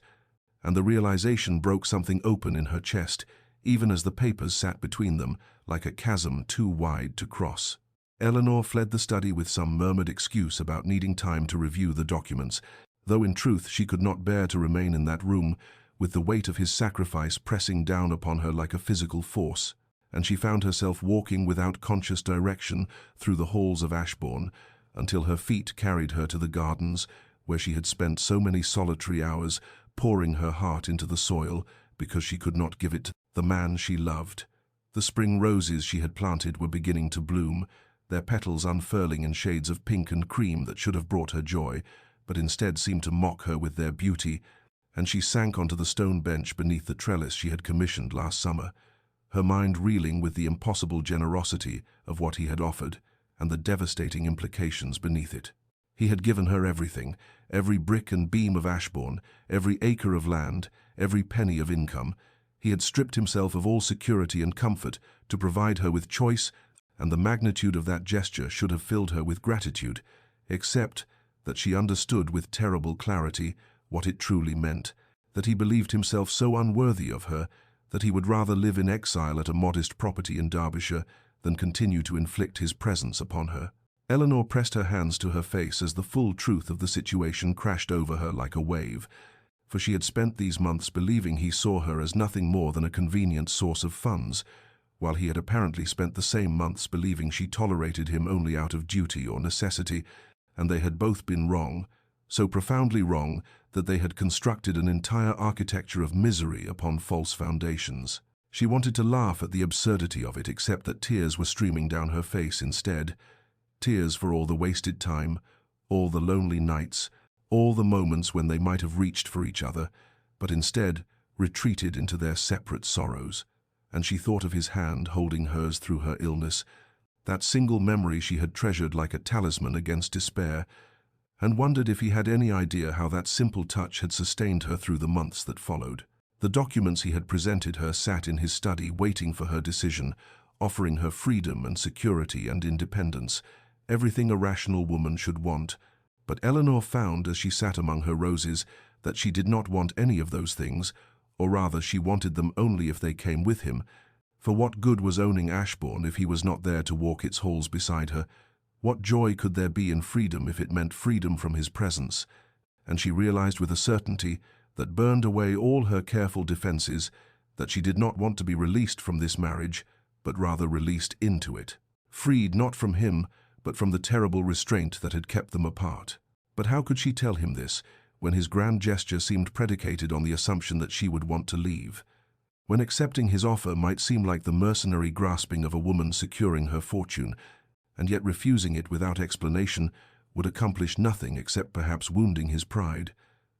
And the realization broke something open in her chest, even as the papers sat between them, like a chasm too wide to cross. Eleanor fled the study with some murmured excuse about needing time to review the documents, though in truth she could not bear to remain in that room, with the weight of his sacrifice pressing down upon her like a physical force, and she found herself walking without conscious direction through the halls of Ashbourne, until her feet carried her to the gardens, where she had spent so many solitary hours, pouring her heart into the soil because she could not give it to the man she loved. The spring roses she had planted were beginning to bloom, their petals unfurling in shades of pink and cream that should have brought her joy, but instead seemed to mock her with their beauty, and she sank onto the stone bench beneath the trellis she had commissioned last summer, her mind reeling with the impossible generosity of what he had offered and the devastating implications beneath it. He had given her everything, every brick and beam of Ashbourne, every acre of land, every penny of income. He had stripped himself of all security and comfort to provide her with choice, and the magnitude of that gesture should have filled her with gratitude, except that she understood with terrible clarity what it truly meant, that he believed himself so unworthy of her that he would rather live in exile at a modest property in Derbyshire than continue to inflict his presence upon her. Eleanor pressed her hands to her face as the full truth of the situation crashed over her like a wave, for she had spent these months believing he saw her as nothing more than a convenient source of funds, while he had apparently spent the same months believing she tolerated him only out of duty or necessity, and they had both been wrong, so profoundly wrong that they had constructed an entire architecture of misery upon false foundations. She wanted to laugh at the absurdity of it, except that tears were streaming down her face instead. Tears for all the wasted time, all the lonely nights, all the moments when they might have reached for each other, but instead retreated into their separate sorrows. And she thought of his hand holding hers through her illness, that single memory she had treasured like a talisman against despair, and wondered if he had any idea how that simple touch had sustained her through the months that followed. The documents he had presented her sat in his study waiting for her decision, offering her freedom and security and independence, everything a rational woman should want. But Eleanor found as she sat among her roses that she did not want any of those things, or rather she wanted them only if they came with him. For what good was owning Ashbourne if he was not there to walk its halls beside her? What joy could there be in freedom if it meant freedom from his presence? And she realized with a certainty that burned away all her careful defenses that she did not want to be released from this marriage, but rather released into it. Freed not from him, but from the terrible restraint that had kept them apart. But how could she tell him this, when his grand gesture seemed predicated on the assumption that she would want to leave? When accepting his offer might seem like the mercenary grasping of a woman securing her fortune, and yet refusing it without explanation would accomplish nothing except perhaps wounding his pride.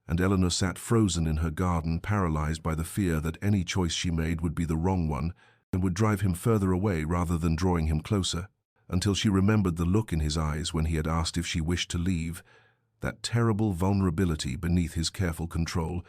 And Eleanor sat frozen in her garden, paralyzed by the fear that any choice she made would be the wrong one and would drive him further away rather than drawing him closer, until she remembered the look in his eyes when he had asked if she wished to leave, that terrible vulnerability beneath his careful control,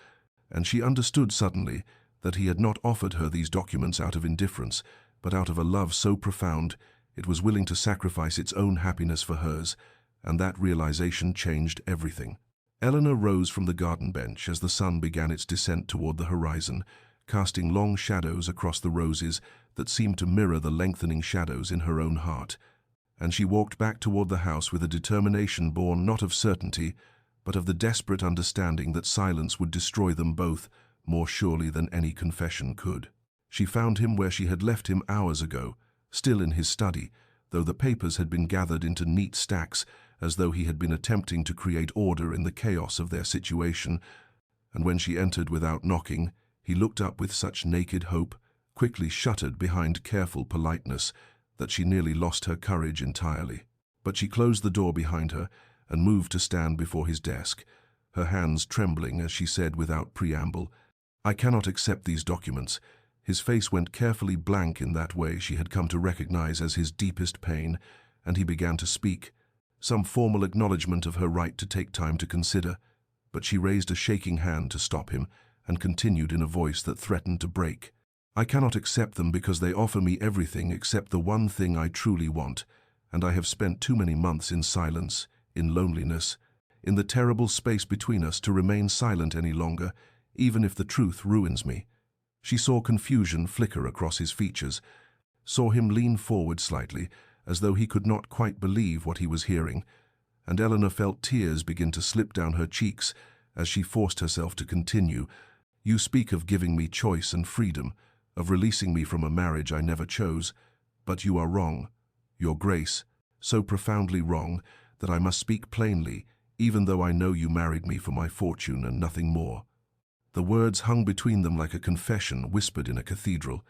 and she understood suddenly that he had not offered her these documents out of indifference, but out of a love so profound it was willing to sacrifice its own happiness for hers, and that realization changed everything. Eleanor rose from the garden bench as the sun began its descent toward the horizon, casting long shadows across the roses that seemed to mirror the lengthening shadows in her own heart, and she walked back toward the house with a determination born not of certainty, but of the desperate understanding that silence would destroy them both more surely than any confession could. She found him where she had left him hours ago, still in his study, though the papers had been gathered into neat stacks, as though he had been attempting to create order in the chaos of their situation, and when she entered without knocking, he looked up with such naked hope, quickly shuttered behind careful politeness, that she nearly lost her courage entirely. But she closed the door behind her and moved to stand before his desk, her hands trembling as she said without preamble, "I cannot accept these documents." His face went carefully blank in that way she had come to recognize as his deepest pain, and he began to speak, some formal acknowledgement of her right to take time to consider, but she raised a shaking hand to stop him and continued in a voice that threatened to break. "I cannot accept them because they offer me everything except the one thing I truly want, and I have spent too many months in silence, in loneliness, in the terrible space between us to remain silent any longer, even if the truth ruins me." She saw confusion flicker across his features, saw him lean forward slightly, as though he could not quite believe what he was hearing, and Eleanor felt tears begin to slip down her cheeks as she forced herself to continue. "You speak of giving me choice and freedom, of releasing me from a marriage I never chose, but you are wrong, Your Grace, so profoundly wrong that I must speak plainly, even though I know you married me for my fortune and nothing more." The words hung between them like a confession whispered in a cathedral,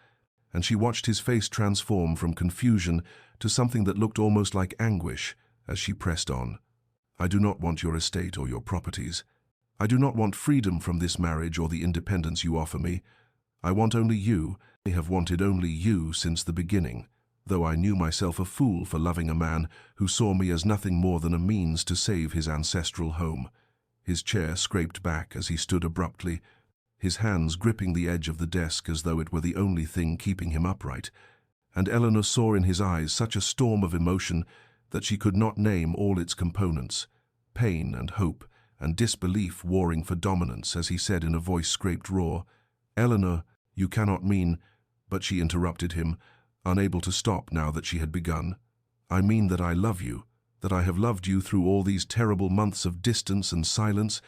and she watched his face transform from confusion to something that looked almost like anguish as she pressed on. "I do not want your estate or your properties. I do not want freedom from this marriage or the independence you offer me. I want only you. I have wanted only you since the beginning, though I knew myself a fool for loving a man who saw me as nothing more than a means to save his ancestral home." His chair scraped back as he stood abruptly, his hands gripping the edge of the desk as though it were the only thing keeping him upright, and Eleanor saw in his eyes such a storm of emotion that she could not name all its components, pain and hope and disbelief warring for dominance as he said in a voice scraped raw, "Eleanor, you cannot mean—" But she interrupted him, unable to stop now that she had begun. "I mean that I love you, that I have loved you through all these terrible months of distance and silence,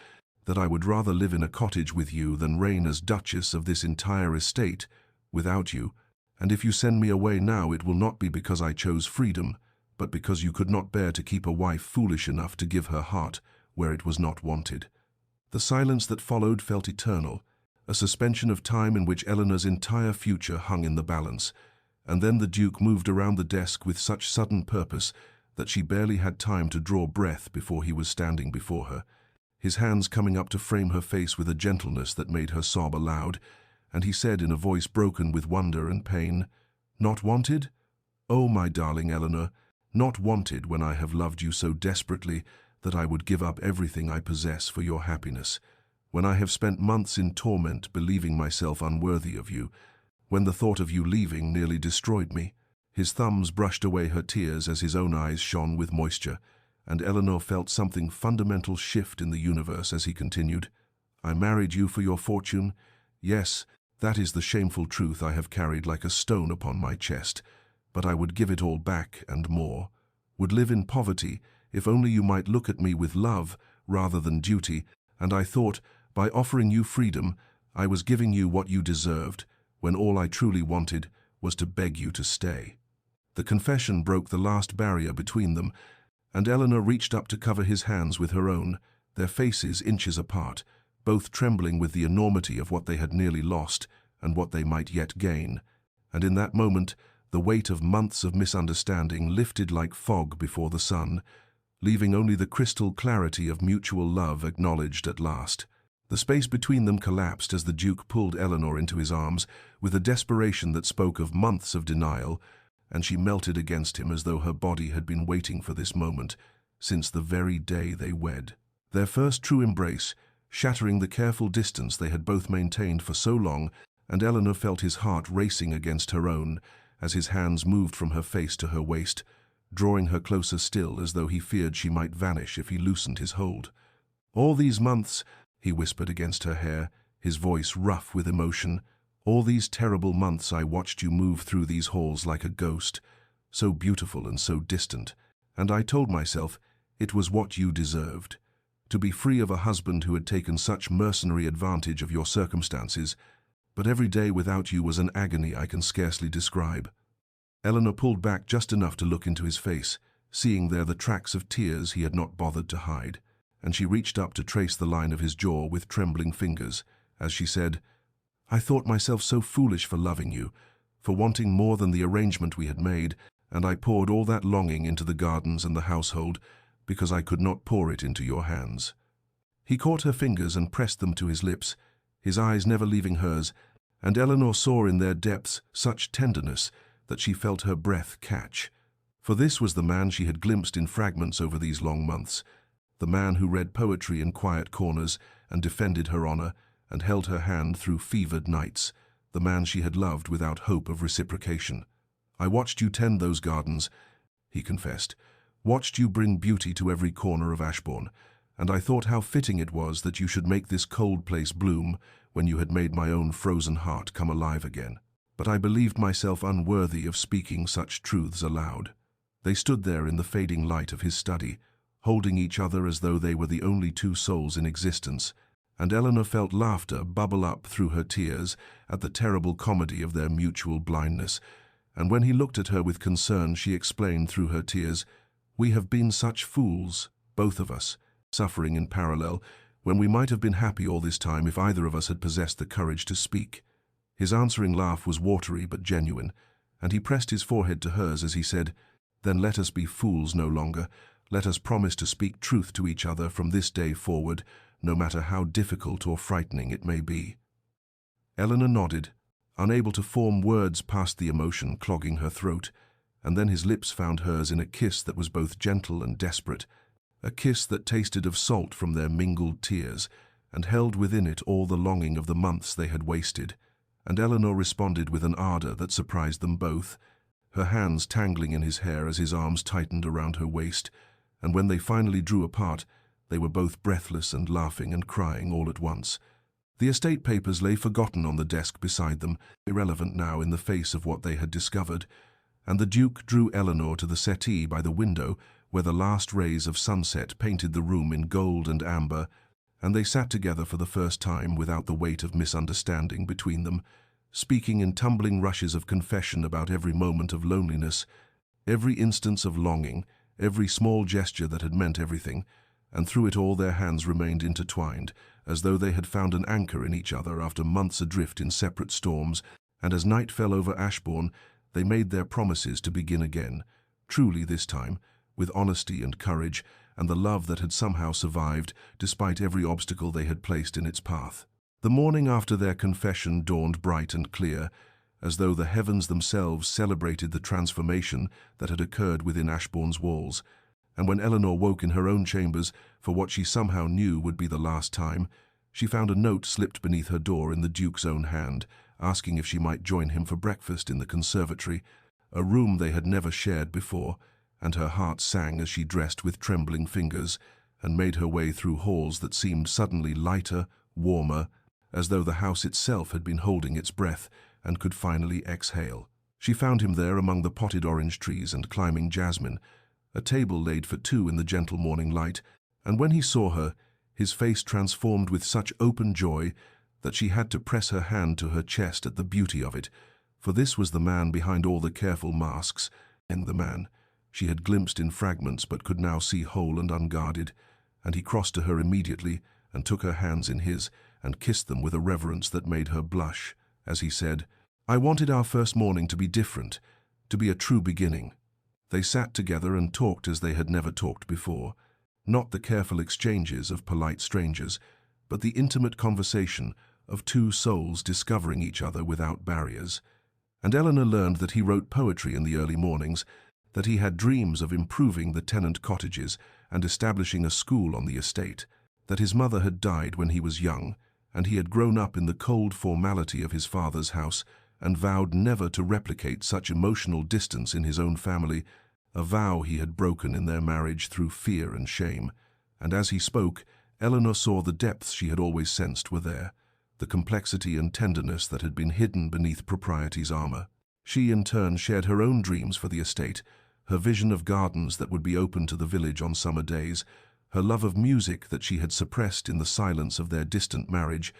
that I would rather live in a cottage with you than reign as Duchess of this entire estate without you, and if you send me away now it will not be because I chose freedom, but because you could not bear to keep a wife foolish enough to give her heart where it was not wanted." The silence that followed felt eternal, a suspension of time in which Eleanor's entire future hung in the balance, and then the Duke moved around the desk with such sudden purpose that she barely had time to draw breath before he was standing before her, his hands coming up to frame her face with a gentleness that made her sob aloud, and he said in a voice broken with wonder and pain, "Not wanted? Oh, my darling Eleanor, not wanted when I have loved you so desperately that I would give up everything I possess for your happiness, when I have spent months in torment believing myself unworthy of you, when the thought of you leaving nearly destroyed me." His thumbs brushed away her tears as his own eyes shone with moisture, and Eleanor felt something fundamental shift in the universe as he continued, "I married you for your fortune. Yes, that is the shameful truth I have carried like a stone upon my chest, but I would give it all back and more, would live in poverty if only you might look at me with love rather than duty, and I thought, by offering you freedom, I was giving you what you deserved, when all I truly wanted was to beg you to stay." The confession broke the last barrier between them, and Eleanor reached up to cover his hands with her own, their faces inches apart, both trembling with the enormity of what they had nearly lost and what they might yet gain. And in that moment, the weight of months of misunderstanding lifted like fog before the sun, leaving only the crystal clarity of mutual love acknowledged at last. The space between them collapsed as the Duke pulled Eleanor into his arms with a desperation that spoke of months of denial, and she melted against him as though her body had been waiting for this moment since the very day they wed. Their first true embrace, shattering the careful distance they had both maintained for so long, and Eleanor felt his heart racing against her own as his hands moved from her face to her waist, drawing her closer still as though he feared she might vanish if he loosened his hold. "All these months," he whispered against her hair, his voice rough with emotion, "all these terrible months I watched you move through these halls like a ghost, so beautiful and so distant, and I told myself it was what you deserved. To be free of a husband who had taken such mercenary advantage of your circumstances, but every day without you was an agony I can scarcely describe." Eleanor pulled back just enough to look into his face, seeing there the tracks of tears he had not bothered to hide, and she reached up to trace the line of his jaw with trembling fingers, as she said, "I thought myself so foolish for loving you, for wanting more than the arrangement we had made, and I poured all that longing into the gardens and the household, because I could not pour it into your hands." He caught her fingers and pressed them to his lips, his eyes never leaving hers, and Eleanor saw in their depths such tenderness that she felt her breath catch. For this was the man she had glimpsed in fragments over these long months, the man who read poetry in quiet corners and defended her honor and held her hand through fevered nights, the man she had loved without hope of reciprocation. "I watched you tend those gardens," he confessed, "watched you bring beauty to every corner of Ashbourne, and I thought how fitting it was that you should make this cold place bloom when you had made my own frozen heart come alive again. But I believed myself unworthy of speaking such truths aloud." They stood there in the fading light of his study, holding each other as though they were the only two souls in existence, and Eleanor felt laughter bubble up through her tears at the terrible comedy of their mutual blindness, and when he looked at her with concern she explained through her tears, "We have been such fools, both of us, suffering in parallel, when we might have been happy all this time if either of us had possessed the courage to speak." His answering laugh was watery but genuine, and he pressed his forehead to hers as he said, "Then let us be fools no longer. Let us promise to speak truth to each other from this day forward, no matter how difficult or frightening it may be." Eleanor nodded, unable to form words past the emotion clogging her throat, and then his lips found hers in a kiss that was both gentle and desperate, a kiss that tasted of salt from their mingled tears, and held within it all the longing of the months they had wasted. And Eleanor responded with an ardor that surprised them both, her hands tangling in his hair as his arms tightened around her waist, and when they finally drew apart, they were both breathless and laughing and crying all at once. The estate papers lay forgotten on the desk beside them, irrelevant now in the face of what they had discovered, and the Duke drew Eleanor to the settee by the window where the last rays of sunset painted the room in gold and amber, and they sat together for the first time without the weight of misunderstanding between them, speaking in tumbling rushes of confession about every moment of loneliness, every instance of longing, every small gesture that had meant everything, and through it all their hands remained intertwined, as though they had found an anchor in each other after months adrift in separate storms, and as night fell over Ashbourne, they made their promises to begin again, truly this time, with honesty and courage, and the love that had somehow survived, despite every obstacle they had placed in its path. The morning after their confession dawned bright and clear, as though the heavens themselves celebrated the transformation that had occurred within Ashbourne's walls, and when Eleanor woke in her own chambers for what she somehow knew would be the last time, she found a note slipped beneath her door in the Duke's own hand, asking if she might join him for breakfast in the conservatory, a room they had never shared before, and her heart sang as she dressed with trembling fingers and made her way through halls that seemed suddenly lighter, warmer, as though the house itself had been holding its breath and could finally exhale. She found him there among the potted orange trees and climbing jasmine, a table laid for two in the gentle morning light, and when he saw her, his face transformed with such open joy that she had to press her hand to her chest at the beauty of it, for this was the man behind all the careful masks, and the man she had glimpsed in fragments but could now see whole and unguarded, and he crossed to her immediately and took her hands in his and kissed them with a reverence that made her blush, as he said, "I wanted our first morning to be different, to be a true beginning." They sat together and talked as they had never talked before, not the careful exchanges of polite strangers, but the intimate conversation of two souls discovering each other without barriers. And Eleanor learned that he wrote poetry in the early mornings, that he had dreams of improving the tenant cottages and establishing a school on the estate, that his mother had died when he was young, and he had grown up in the cold formality of his father's house and vowed never to replicate such emotional distance in his own family, a vow he had broken in their marriage through fear and shame. And as he spoke, Eleanor saw the depths she had always sensed were there, the complexity and tenderness that had been hidden beneath propriety's armor. She, in turn, shared her own dreams for the estate, her vision of gardens that would be open to the village on summer days, her love of music that she had suppressed in the silence of their distant marriage,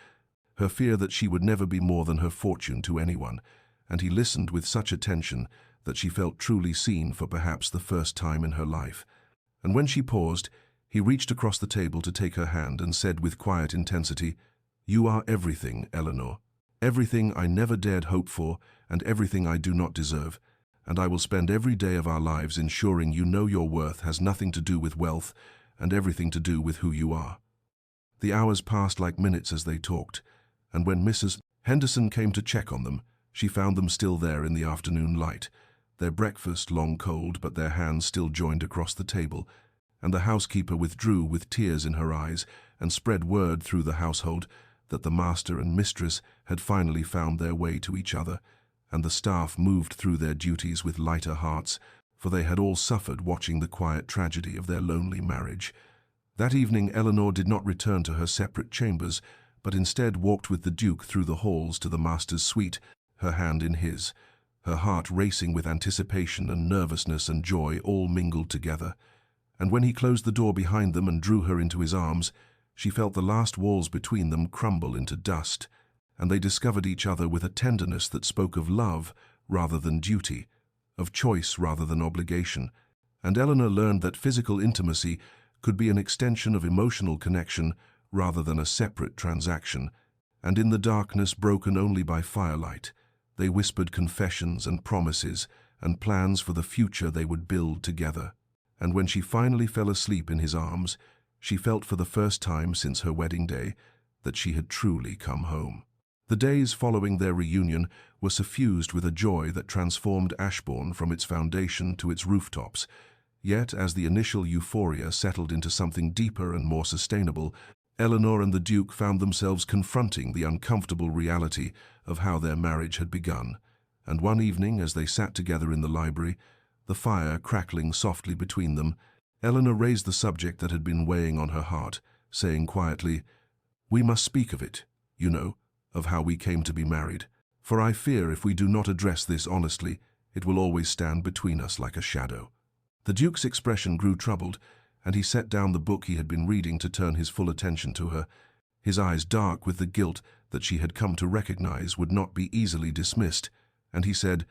her fear that she would never be more than her fortune to anyone, and he listened with such attention that she felt truly seen for perhaps the first time in her life. And when she paused, he reached across the table to take her hand and said with quiet intensity, "You are everything, Eleanor. Everything I never dared hope for, and everything I do not deserve, and I will spend every day of our lives ensuring you know your worth has nothing to do with wealth and everything to do with who you are." The hours passed like minutes as they talked, and when Mrs. Henderson came to check on them, she found them still there in the afternoon light, their breakfast long cold but their hands still joined across the table, and the housekeeper withdrew with tears in her eyes and spread word through the household that the master and mistress had finally found their way to each other, and the staff moved through their duties with lighter hearts, for they had all suffered watching the quiet tragedy of their lonely marriage. That evening Eleanor did not return to her separate chambers, but instead walked with the Duke through the halls to the master's suite, her hand in his, her heart racing with anticipation and nervousness and joy all mingled together. And when he closed the door behind them and drew her into his arms, she felt the last walls between them crumble into dust, and they discovered each other with a tenderness that spoke of love rather than duty, of choice rather than obligation, and Eleanor learned that physical intimacy could be an extension of emotional connection rather than a separate transaction, and in the darkness broken only by firelight, they whispered confessions and promises and plans for the future they would build together. And when she finally fell asleep in his arms, she felt for the first time since her wedding day that she had truly come home. The days following their reunion were suffused with a joy that transformed Ashbourne from its foundation to its rooftops. Yet, as the initial euphoria settled into something deeper and more sustainable, Eleanor and the Duke found themselves confronting the uncomfortable reality of how their marriage had begun. And one evening, as they sat together in the library, the fire crackling softly between them, Eleanor raised the subject that had been weighing on her heart, saying quietly, "We must speak of it, you know, of how we came to be married, for I fear if we do not address this honestly, it will always stand between us like a shadow." The Duke's expression grew troubled, and he set down the book he had been reading to turn his full attention to her, his eyes dark with the guilt that she had come to recognize would not be easily dismissed, and he said,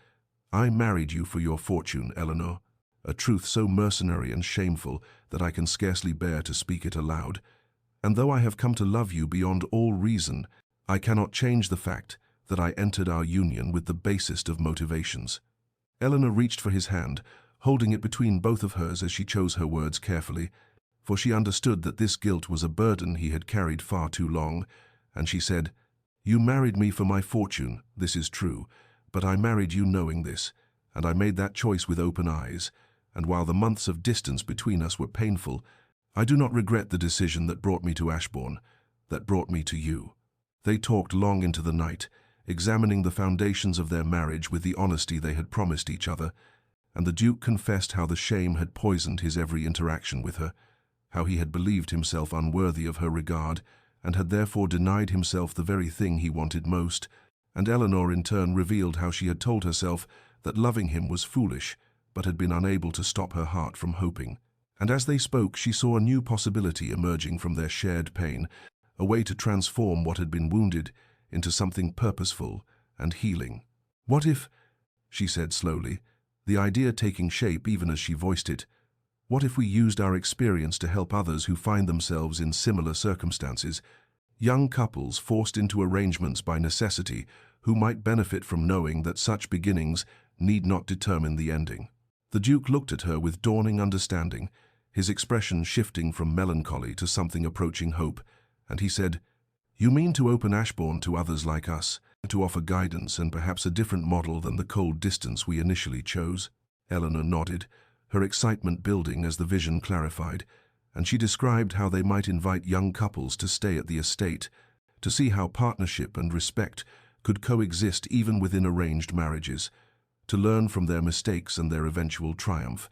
"I married you for your fortune, Eleanor, a truth so mercenary and shameful that I can scarcely bear to speak it aloud, and though I have come to love you beyond all reason, I cannot change the fact that I entered our union with the basest of motivations." Eleanor reached for his hand, holding it between both of hers as she chose her words carefully, for she understood that this guilt was a burden he had carried far too long, and she said, "You married me for my fortune, this is true, but I married you knowing this, and I made that choice with open eyes, and while the months of distance between us were painful, I do not regret the decision that brought me to Ashbourne, that brought me to you." They talked long into the night, examining the foundations of their marriage with the honesty they had promised each other, and the Duke confessed how the shame had poisoned his every interaction with her, how he had believed himself unworthy of her regard, and had therefore denied himself the very thing he wanted most, and Eleanor in turn revealed how she had told herself that loving him was foolish, but had been unable to stop her heart from hoping. And as they spoke, she saw a new possibility emerging from their shared pain, a way to transform what had been wounded into something purposeful and healing. "What if," she said slowly, the idea taking shape even as she voiced it, "what if we used our experience to help others who find themselves in similar circumstances, young couples forced into arrangements by necessity who might benefit from knowing that such beginnings need not determine the ending?" The Duke looked at her with dawning understanding, his expression shifting from melancholy to something approaching hope, and he said, "You mean to open Ashbourne to others like us, to offer guidance and perhaps a different model than the cold distance we initially chose?" Eleanor nodded, her excitement building as the vision clarified, and she described how they might invite young couples to stay at the estate, to see how partnership and respect could coexist even within arranged marriages, to learn from their mistakes and their eventual triumph.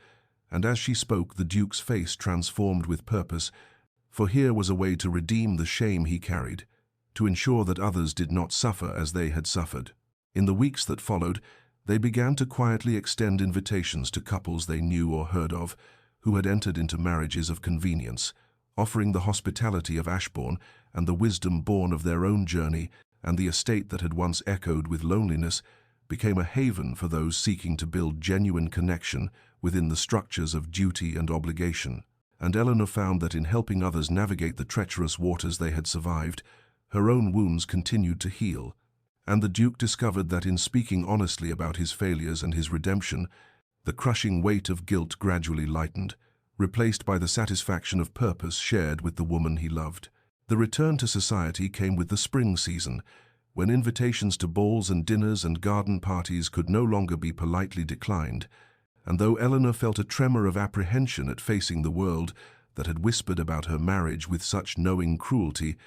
And as she spoke, the Duke's face transformed with purpose, for here was a way to redeem the shame he carried, to ensure that others did not suffer as they had suffered. In the weeks that followed, they began to quietly extend invitations to couples they knew or heard of, who had entered into marriages of convenience, offering the hospitality of Ashbourne and the wisdom born of their own journey, and the estate that had once echoed with loneliness became a haven for those seeking to build genuine connection within the structures of duty and obligation. And Eleanor found that in helping others navigate the treacherous waters they had survived, her own wounds continued to heal. And the Duke discovered that in speaking honestly about his failures and his redemption, the crushing weight of guilt gradually lightened, replaced by the satisfaction of purpose shared with the woman he loved. The return to society came with the spring season, when invitations to balls and dinners and garden parties could no longer be politely declined, and though Eleanor felt a tremor of apprehension at facing the world that had whispered about her marriage with such knowing cruelty,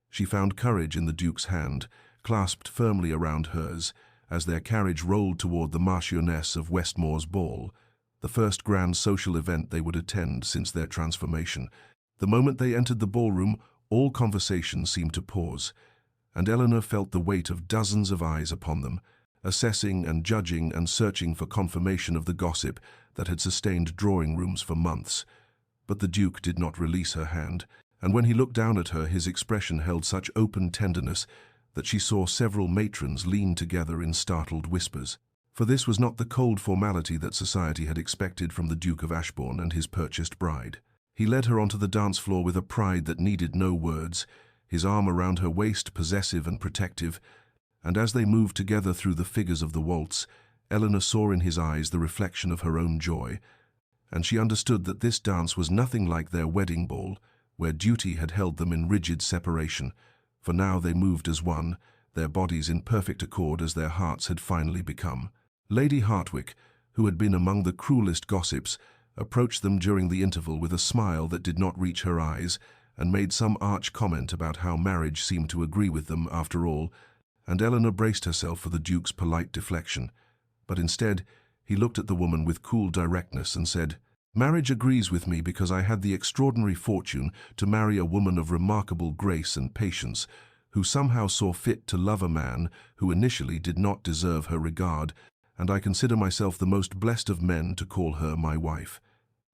she found courage in the Duke's hand, clasped firmly around hers, as their carriage rolled toward the Marchioness of Westmore's ball, the first grand social event they would attend since their transformation. The moment they entered the ballroom, all conversation seemed to pause, and Eleanor felt the weight of dozens of eyes upon them, assessing and judging and searching for confirmation of the gossip that had sustained drawing rooms for months. But the Duke did not release her hand, and when he looked down at her, his expression held such open tenderness that she saw several matrons lean together in startled whispers. For this was not the cold formality that society had expected from the Duke of Ashbourne and his purchased bride. He led her onto the dance floor with a pride that needed no words, his arm around her waist possessive and protective, and as they moved together through the figures of the waltz, Eleanor saw in his eyes the reflection of her own joy, and she understood that this dance was nothing like their wedding ball, where duty had held them in rigid separation, for now they moved as one, their bodies in perfect accord as their hearts had finally become. Lady Hartwick, who had been among the cruelest gossips, approached them during the interval with a smile that did not reach her eyes, and made some arch comment about how marriage seemed to agree with them after all, and Eleanor braced herself for the Duke's polite deflection. But instead, he looked at the woman with cool directness and said, "Marriage agrees with me because I had the extraordinary fortune to marry a woman of remarkable grace and patience, who somehow saw fit to love a man who initially did not deserve her regard, and I consider myself the most blessed of men to call her my wife."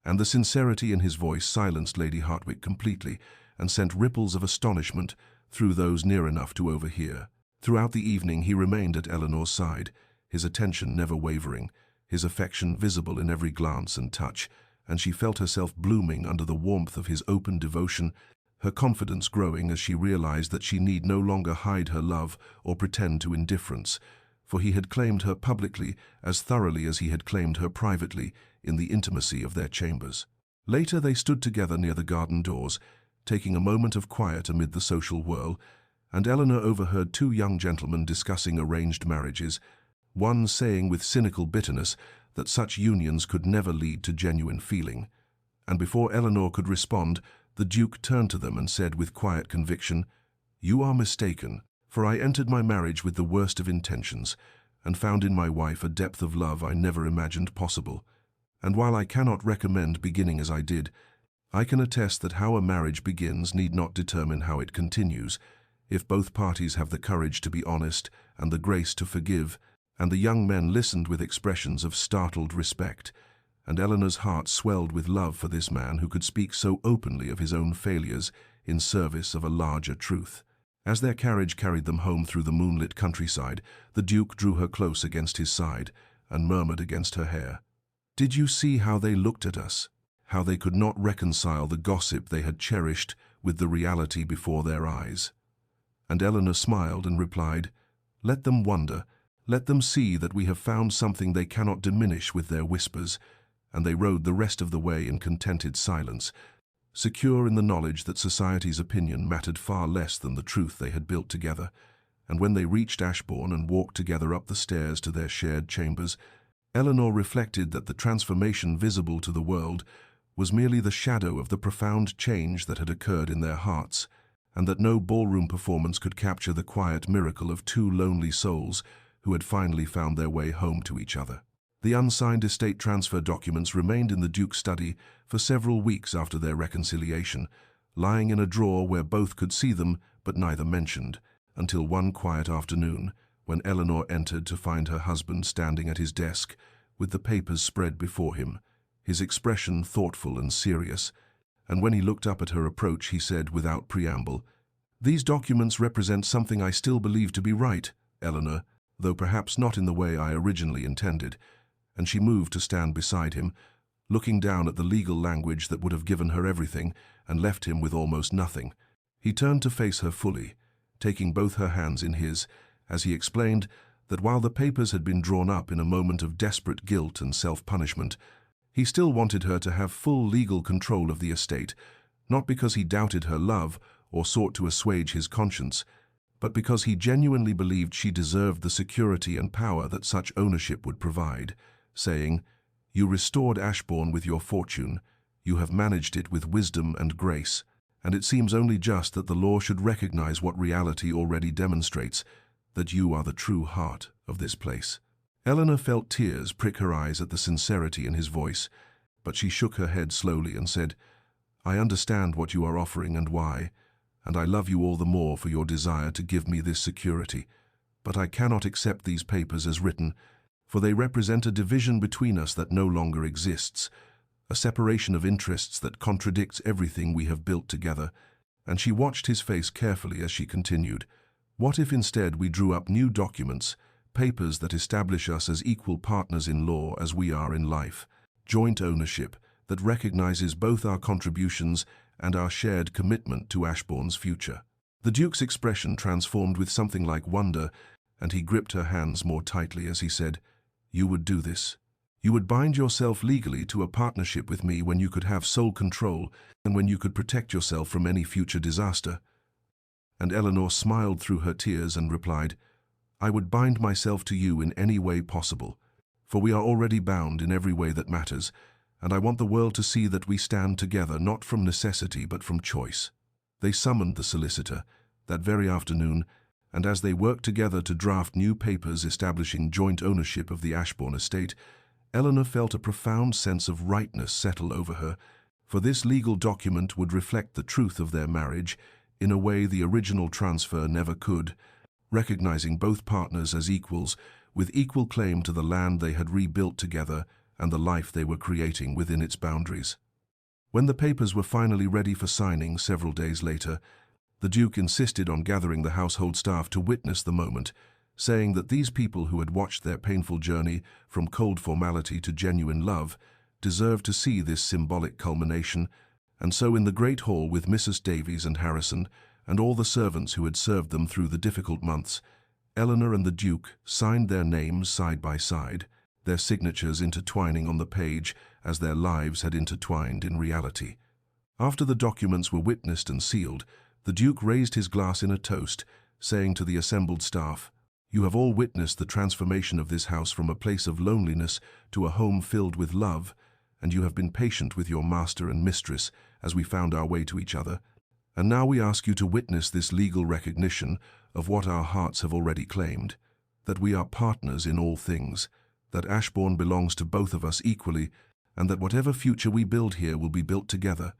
And the sincerity in his voice silenced Lady Hartwick completely and sent ripples of astonishment through those near enough to overhear. Throughout the evening he remained at Eleanor's side, his attention never wavering, his affection visible in every glance and touch, and she felt herself blooming under the warmth of his open devotion, her confidence growing as she realized that she need no longer hide her love or pretend to indifference, for he had claimed her publicly as thoroughly as he had claimed her privately in the intimacy of their chambers. Later they stood together near the garden doors, taking a moment of quiet amid the social whirl, and Eleanor overheard two young gentlemen discussing arranged marriages, one saying with cynical bitterness that such unions could never lead to genuine feeling. And before Eleanor could respond, the Duke turned to them and said with quiet conviction, "You are mistaken, for I entered my marriage with the worst of intentions, and found in my wife a depth of love I never imagined possible. And while I cannot recommend beginning as I did, I can attest that how a marriage begins need not determine how it continues, if both parties have the courage to be honest and the grace to forgive." And the young men listened with expressions of startled respect, and Eleanor's heart swelled with love for this man who could speak so openly of his own failures in service of a larger truth. As their carriage carried them home through the moonlit countryside, the Duke drew her close against his side and murmured against her hair, "Did you see how they looked at us? How they could not reconcile the gossip they had cherished with the reality before their eyes?" And Eleanor smiled and replied, "Let them wonder. Let them see that we have found something they cannot diminish with their whispers." And they rode the rest of the way in contented silence, secure in the knowledge that society's opinion mattered far less than the truth they had built together. And when they reached Ashbourne and walked together up the stairs to their shared chambers, Eleanor reflected that the transformation visible to the world was merely the shadow of the profound change that had occurred in their hearts, and that no ballroom performance could capture the quiet miracle of two lonely souls who had finally found their way home to each other. The unsigned estate transfer documents remained in the Duke's study for several weeks after their reconciliation, lying in a drawer where both could see them but neither mentioned, until one quiet afternoon, when Eleanor entered to find her husband standing at his desk with the papers spread before him, his expression thoughtful and serious, and when he looked up at her approach he said without preamble, "These documents represent something I still believe to be right, Eleanor, though perhaps not in the way I originally intended," and she moved to stand beside him, looking down at the legal language that would have given her everything and left him with almost nothing. He turned to face her fully, taking both her hands in his, as he explained that while the papers had been drawn up in a moment of desperate guilt and self-punishment, he still wanted her to have full legal control of the estate, not because he doubted her love or sought to assuage his conscience, but because he genuinely believed she deserved the security and power that such ownership would provide, saying, "You restored Ashbourne with your fortune, you have managed it with wisdom and grace, and it seems only just that the law should recognize what reality already demonstrates, that you are the true heart of this place." Eleanor felt tears prick her eyes at the sincerity in his voice, but she shook her head slowly and said, "I understand what you are offering and why, and I love you all the more for your desire to give me this security, but I cannot accept these papers as written, for they represent a division between us that no longer exists, a separation of interests that contradicts everything we have built together." And she watched his face carefully as she continued, "What if instead we drew up new documents, papers that establish us as equal partners in law as we are in life, joint ownership that recognizes both our contributions and our shared commitment to Ashbourne's future?" The Duke's expression transformed with something like wonder, and he gripped her hands more tightly as he said, "You would do this? You would bind yourself legally to a partnership with me when you could have sole control and when you could protect yourself from any future disaster?" And Eleanor smiled through her tears and replied, "I would bind myself to you in any way possible, for we are already bound in every way that matters, and I want the world to see that we stand together not from necessity but from choice." They summoned the solicitor that very afternoon, and as they worked together to draft new papers establishing joint ownership of the Ashbourne estate, Eleanor felt a profound sense of rightness settle over her, for this legal document would reflect the truth of their marriage in a way the original transfer never could, recognizing both partners as equals, with equal claim to the land they had rebuilt together and the life they were creating within its boundaries. When the papers were finally ready for signing several days later, the Duke insisted on gathering the household staff to witness the moment, saying that these people who had watched their painful journey from cold formality to genuine love deserved to see this symbolic culmination, and so in the great hall with Mrs. Davies and Harrison, and all the servants who had served them through the difficult months, Eleanor and the Duke signed their names side by side, their signatures intertwining on the page as their lives had intertwined in reality. After the documents were witnessed and sealed, the Duke raised his glass in a toast, saying to the assembled staff, "You have all witnessed the transformation of this house from a place of loneliness to a home filled with love, and you have been patient with your master and mistress as we found our way to each other. And now we ask you to witness this legal recognition of what our hearts have already claimed, that we are partners in all things, that Ashbourne belongs to both of us equally, and that whatever future we build here will be built together."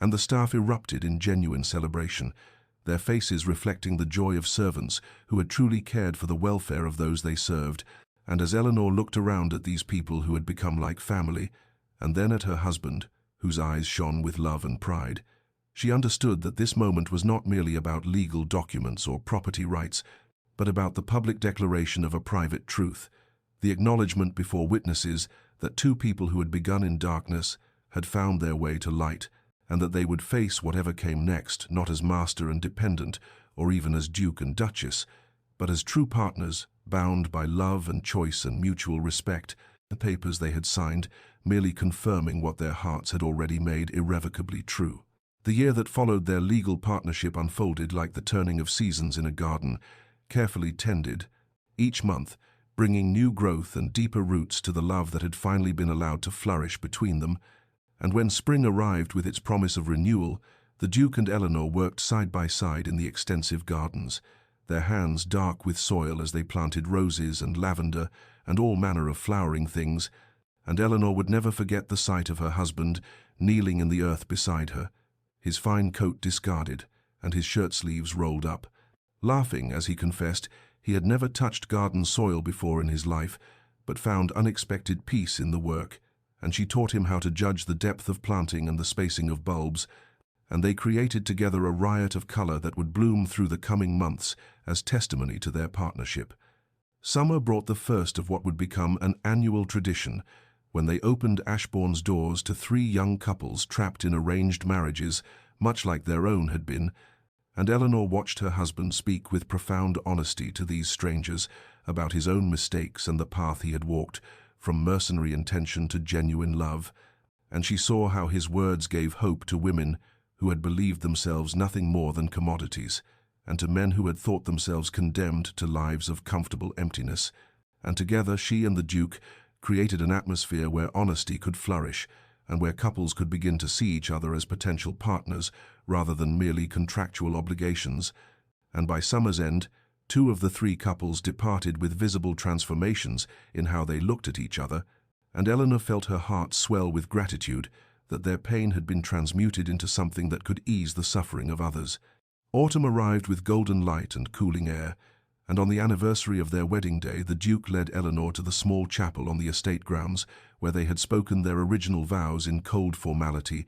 And the staff erupted in genuine celebration, their faces reflecting the joy of servants who had truly cared for the welfare of those they served. And as Eleanor looked around at these people who had become like family, and then at her husband, whose eyes shone with love and pride, She understood that this moment was not merely about legal documents or property rights, but about the public declaration of a private truth, the acknowledgement before witnesses that two people who had begun in darkness had found their way to light, and that they would face whatever came next, not as master and dependent, or even as duke and duchess, but as true partners, bound by love and choice and mutual respect. The papers they had signed merely confirming what their hearts had already made irrevocably true. The year that followed their legal partnership unfolded like the turning of seasons in a garden, carefully tended, each month bringing new growth and deeper roots to the love that had finally been allowed to flourish between them. And when spring arrived with its promise of renewal, the Duke and Eleanor worked side by side in the extensive gardens, their hands dark with soil as they planted roses and lavender and all manner of flowering things, and Eleanor would never forget the sight of her husband kneeling in the earth beside her, his fine coat discarded and his shirt sleeves rolled up. Laughing as he confessed he had never touched garden soil before in his life, but found unexpected peace in the work, and she taught him how to judge the depth of planting and the spacing of bulbs, and they created together a riot of color that would bloom through the coming months as testimony to their partnership. Summer brought the first of what would become an annual tradition, when they opened Ashbourne's doors to three young couples trapped in arranged marriages, much like their own had been, and Eleanor watched her husband speak with profound honesty to these strangers about his own mistakes and the path he had walked, from mercenary intention to genuine love, and she saw how his words gave hope to women who had believed themselves nothing more than commodities, and to men who had thought themselves condemned to lives of comfortable emptiness. And together she and the Duke created an atmosphere where honesty could flourish, and where couples could begin to see each other as potential partners rather than merely contractual obligations. And by summer's end, two of the three couples departed with visible transformations in how they looked at each other, and Eleanor felt her heart swell with gratitude that their pain had been transmuted into something that could ease the suffering of others. Autumn arrived with golden light and cooling air, and on the anniversary of their wedding day the Duke led Eleanor to the small chapel on the estate grounds where they had spoken their original vows in cold formality,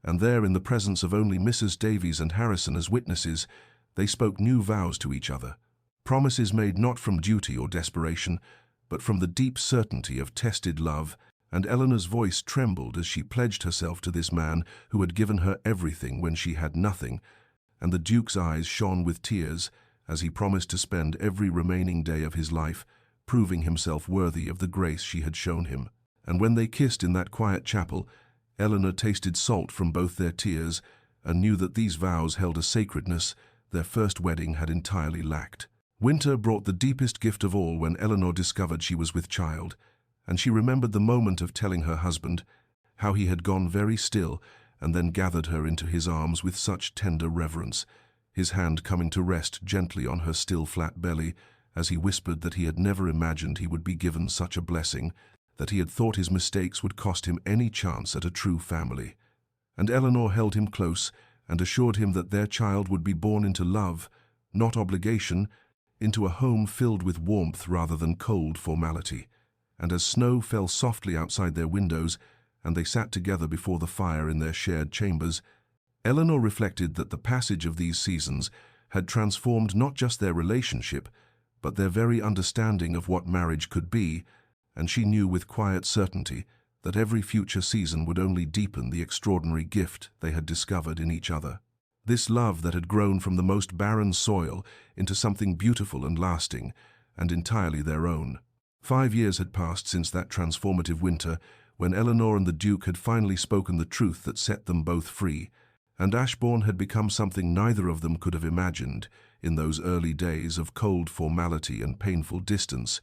and there, in the presence of only Mrs. Davies and Harrison as witnesses, they spoke new vows to each other, promises made not from duty or desperation, but from the deep certainty of tested love, and Eleanor's voice trembled as she pledged herself to this man who had given her everything when she had nothing, and the Duke's eyes shone with tears as he promised to spend every remaining day of his life proving himself worthy of the grace she had shown him. And when they kissed in that quiet chapel, Eleanor tasted salt from both their tears and knew that these vows held a sacredness their first wedding had entirely lacked. Winter brought the deepest gift of all when Eleanor discovered she was with child, and she remembered the moment of telling her husband how he had gone very still and then gathered her into his arms with such tender reverence, his hand coming to rest gently on her still flat belly as he whispered that he had never imagined he would be given such a blessing, that he had thought his mistakes would cost him any chance at a true family. And Eleanor held him close and assured him that their child would be born into love, not obligation, into a home filled with warmth rather than cold formality. And as snow fell softly outside their windows, and they sat together before the fire in their shared chambers, Eleanor reflected that the passage of these seasons had transformed not just their relationship, but their very understanding of what marriage could be, and she knew with quiet certainty that every future season would only deepen the extraordinary gift they had discovered in each other. This love that had grown from the most barren soil into something beautiful and lasting, and entirely their own. 5 years had passed since that transformative winter, when Eleanor and the Duke had finally spoken the truth that set them both free, and Ashbourne had become something neither of them could have imagined in those early days of cold formality and painful distance,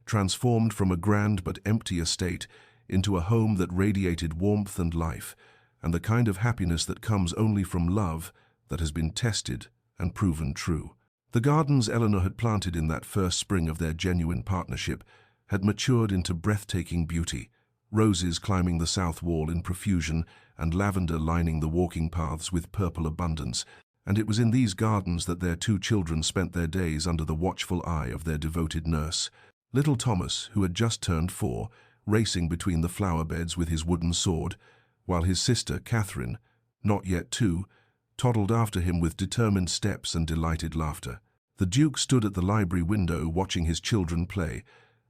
transformed from a grand but empty estate into a home that radiated warmth and life, and the kind of happiness that comes only from love that has been tested and proven true. The gardens Eleanor had planted in that first spring of their genuine partnership had matured into breathtaking beauty, roses climbing the south wall in profusion and lavender lining the walking paths with purple abundance, and it was in these gardens that their two children spent their days under the watchful eye of their devoted nurse. Little Thomas, who had just turned 4, racing between the flower beds with his wooden sword, while his sister, Catherine, not yet 2, toddled after him with determined steps and delighted laughter. The Duke stood at the library window watching his children play,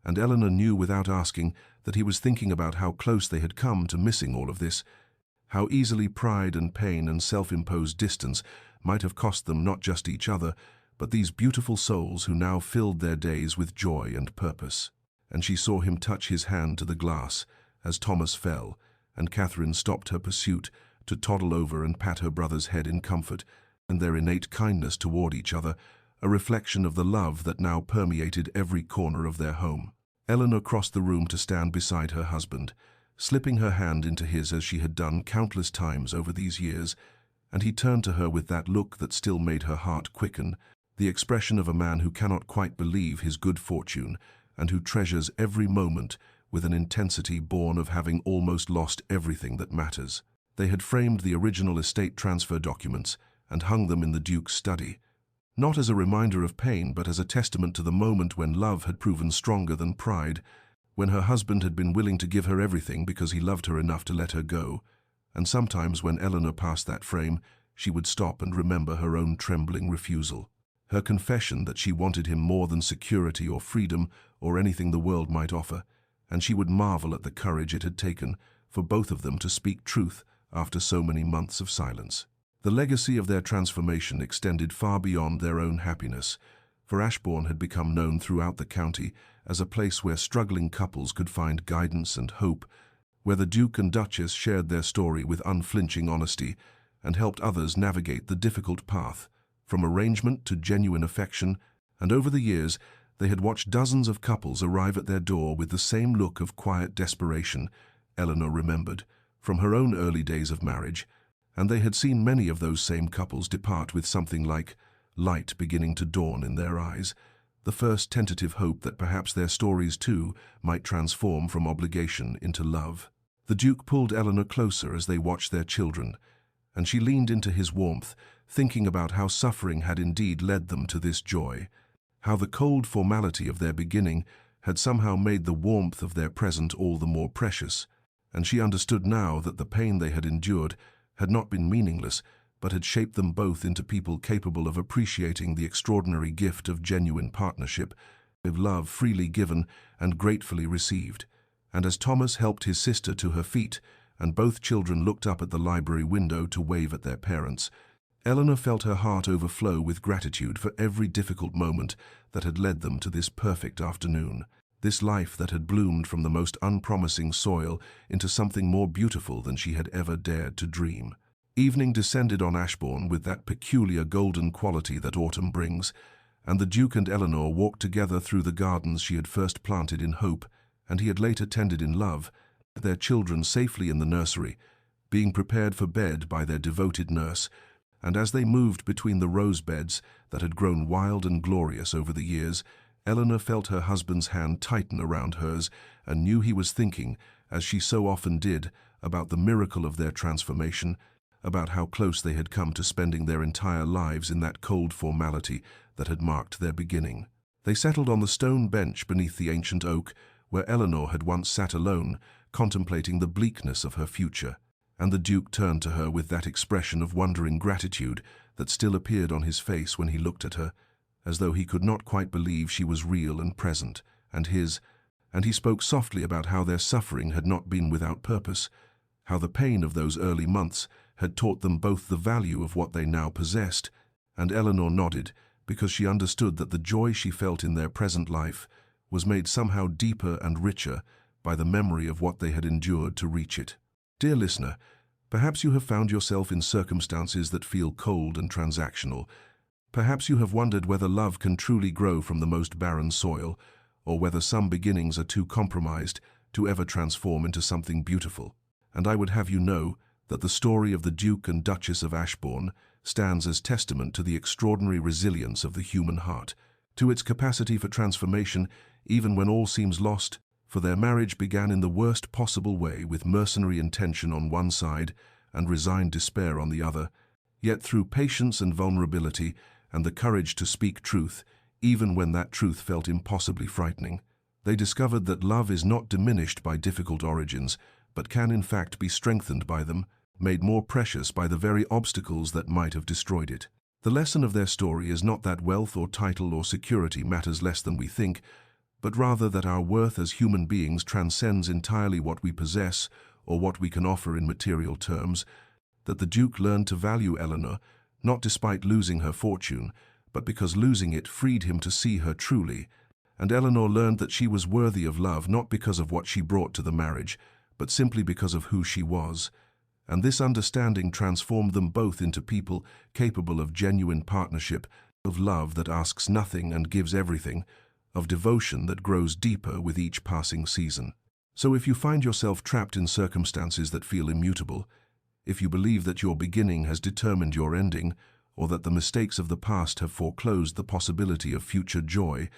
and Eleanor knew without asking that he was thinking about how close they had come to missing all of this, how easily pride and pain and self-imposed distance might have cost them not just each other, but these beautiful souls who now filled their days with joy and purpose. And she saw him touch his hand to the glass as Thomas fell, and Catherine stopped her pursuit to toddle over and pat her brother's head in comfort, and their innate kindness toward each other, a reflection of the love that now permeated every corner of their home. Eleanor crossed the room to stand beside her husband, slipping her hand into his as she had done countless times over these years, and he turned to her with that look that still made her heart quicken, the expression of a man who cannot quite believe his good fortune and who treasures every moment with an intensity born of having almost lost everything that matters. They had framed the original estate transfer documents and hung them in the Duke's study, not as a reminder of pain but as a testament to the moment when love had proven stronger than pride, when her husband had been willing to give her everything because he loved her enough to let her go. And sometimes when Eleanor passed that frame, she would stop and remember her own trembling refusal, her confession that she wanted him more than security or freedom or anything the world might offer, and she would marvel at the courage it had taken for both of them to speak truth after so many months of silence. The legacy of their transformation extended far beyond their own happiness, for Ashbourne had become known throughout the county as a place where struggling couples could find guidance and hope, where the Duke and Duchess shared their story with unflinching honesty and helped others navigate the difficult path, from arrangement to genuine affection, and over the years they had watched dozens of couples arrive at their door with the same look of quiet desperation Eleanor remembered from her own early days of marriage, and they had seen many of those same couples depart with something like light beginning to dawn in their eyes, the first tentative hope that perhaps their stories too might transform from obligation into love. The Duke pulled Eleanor closer as they watched their children, and she leaned into his warmth, thinking about how suffering had indeed led them to this joy, how the cold formality of their beginning had somehow made the warmth of their present all the more precious, and she understood now that the pain they had endured had not been meaningless, but had shaped them both into people capable of appreciating the extraordinary gift of genuine partnership, of love freely given and gratefully received. And as Thomas helped his sister to her feet, and both children looked up at the library window to wave at their parents, Eleanor felt her heart overflow with gratitude for every difficult moment that had led them to this perfect afternoon, this life that had bloomed from the most unpromising soil into something more beautiful than she had ever dared to dream. Evening descended on Ashbourne with that peculiar golden quality that autumn brings, and the Duke and Eleanor walked together through the gardens she had first planted in hope, and he had later tended in love, their children safely in the nursery, being prepared for bed by their devoted nurse, and as they moved between the rose beds that had grown wild and glorious over the years, Eleanor felt her husband's hand tighten around hers and knew he was thinking, as she so often did, about the miracle of their transformation, about how close they had come to spending their entire lives in that cold formality that had marked their beginning. They settled on the stone bench beneath the ancient oak, where Eleanor had once sat alone, contemplating the bleakness of her future, and the Duke turned to her with that expression of wondering gratitude that still appeared on his face when he looked at her, as though he could not quite believe she was real and present, and he spoke softly about how their suffering had not been without purpose, how the pain of those early months had taught them both the value of what they now possessed, and Eleanor nodded, because she understood that the joy she felt in their present life was made somehow deeper and richer by the memory of what they had endured to reach it. Dear listener, perhaps you have found yourself in circumstances that feel cold and transactional. Perhaps you have wondered whether love can truly grow from the most barren soil, or whether some beginnings are too compromised to ever transform into something beautiful. And I would have you know that the story of the Duke and Duchess of Ashbourne stands as testament to the extraordinary resilience of the human heart, to its capacity for transformation even when all seems lost, for their marriage began in the worst possible way with mercenary intention on one side and resigned despair on the other, yet through patience and vulnerability and the courage to speak truth, even when that truth felt impossibly frightening, they discovered that love is not diminished by difficult origins, but can in fact be strengthened by them, made more precious by the very obstacles that might have destroyed it. The lesson of their story is not that wealth or title or security matters less than we think, but rather that our worth as human beings transcends entirely what we possess or what we can offer in material terms, that the Duke learned to value Eleanor, not despite losing her fortune, but because losing it freed him to see her truly, and Eleanor learned that she was worthy of love not because of what she brought to the marriage, but simply because of who she was. And this understanding transformed them both into people capable of genuine partnership, of love that asks nothing and gives everything, of devotion that grows deeper with each passing season. So if you find yourself trapped in circumstances that feel immutable, if you believe that your beginning has determined your ending, or that the mistakes of the past have foreclosed the possibility of future joy,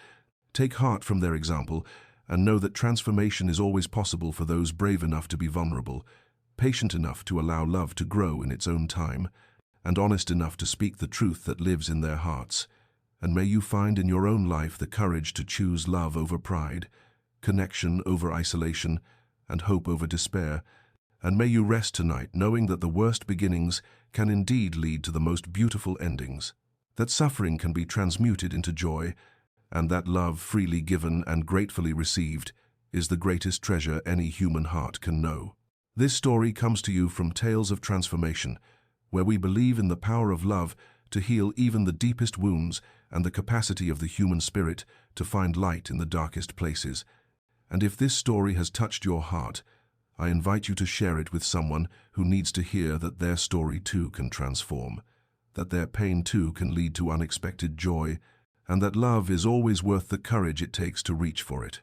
take heart from their example and know that transformation is always possible for those brave enough to be vulnerable, patient enough to allow love to grow in its own time, and honest enough to speak the truth that lives in their hearts. And may you find in your own life the courage to choose love over pride, connection over isolation, and hope over despair. And may you rest tonight knowing that the worst beginnings can indeed lead to the most beautiful endings, that suffering can be transmuted into joy, and that love freely given and gratefully received is the greatest treasure any human heart can know. This story comes to you from Tales of Transformation, where we believe in the power of love to heal even the deepest wounds and the capacity of the human spirit to find light in the darkest places. And if this story has touched your heart, I invite you to share it with someone who needs to hear that their story too can transform, that their pain too can lead to unexpected joy, and that love is always worth the courage it takes to reach for it.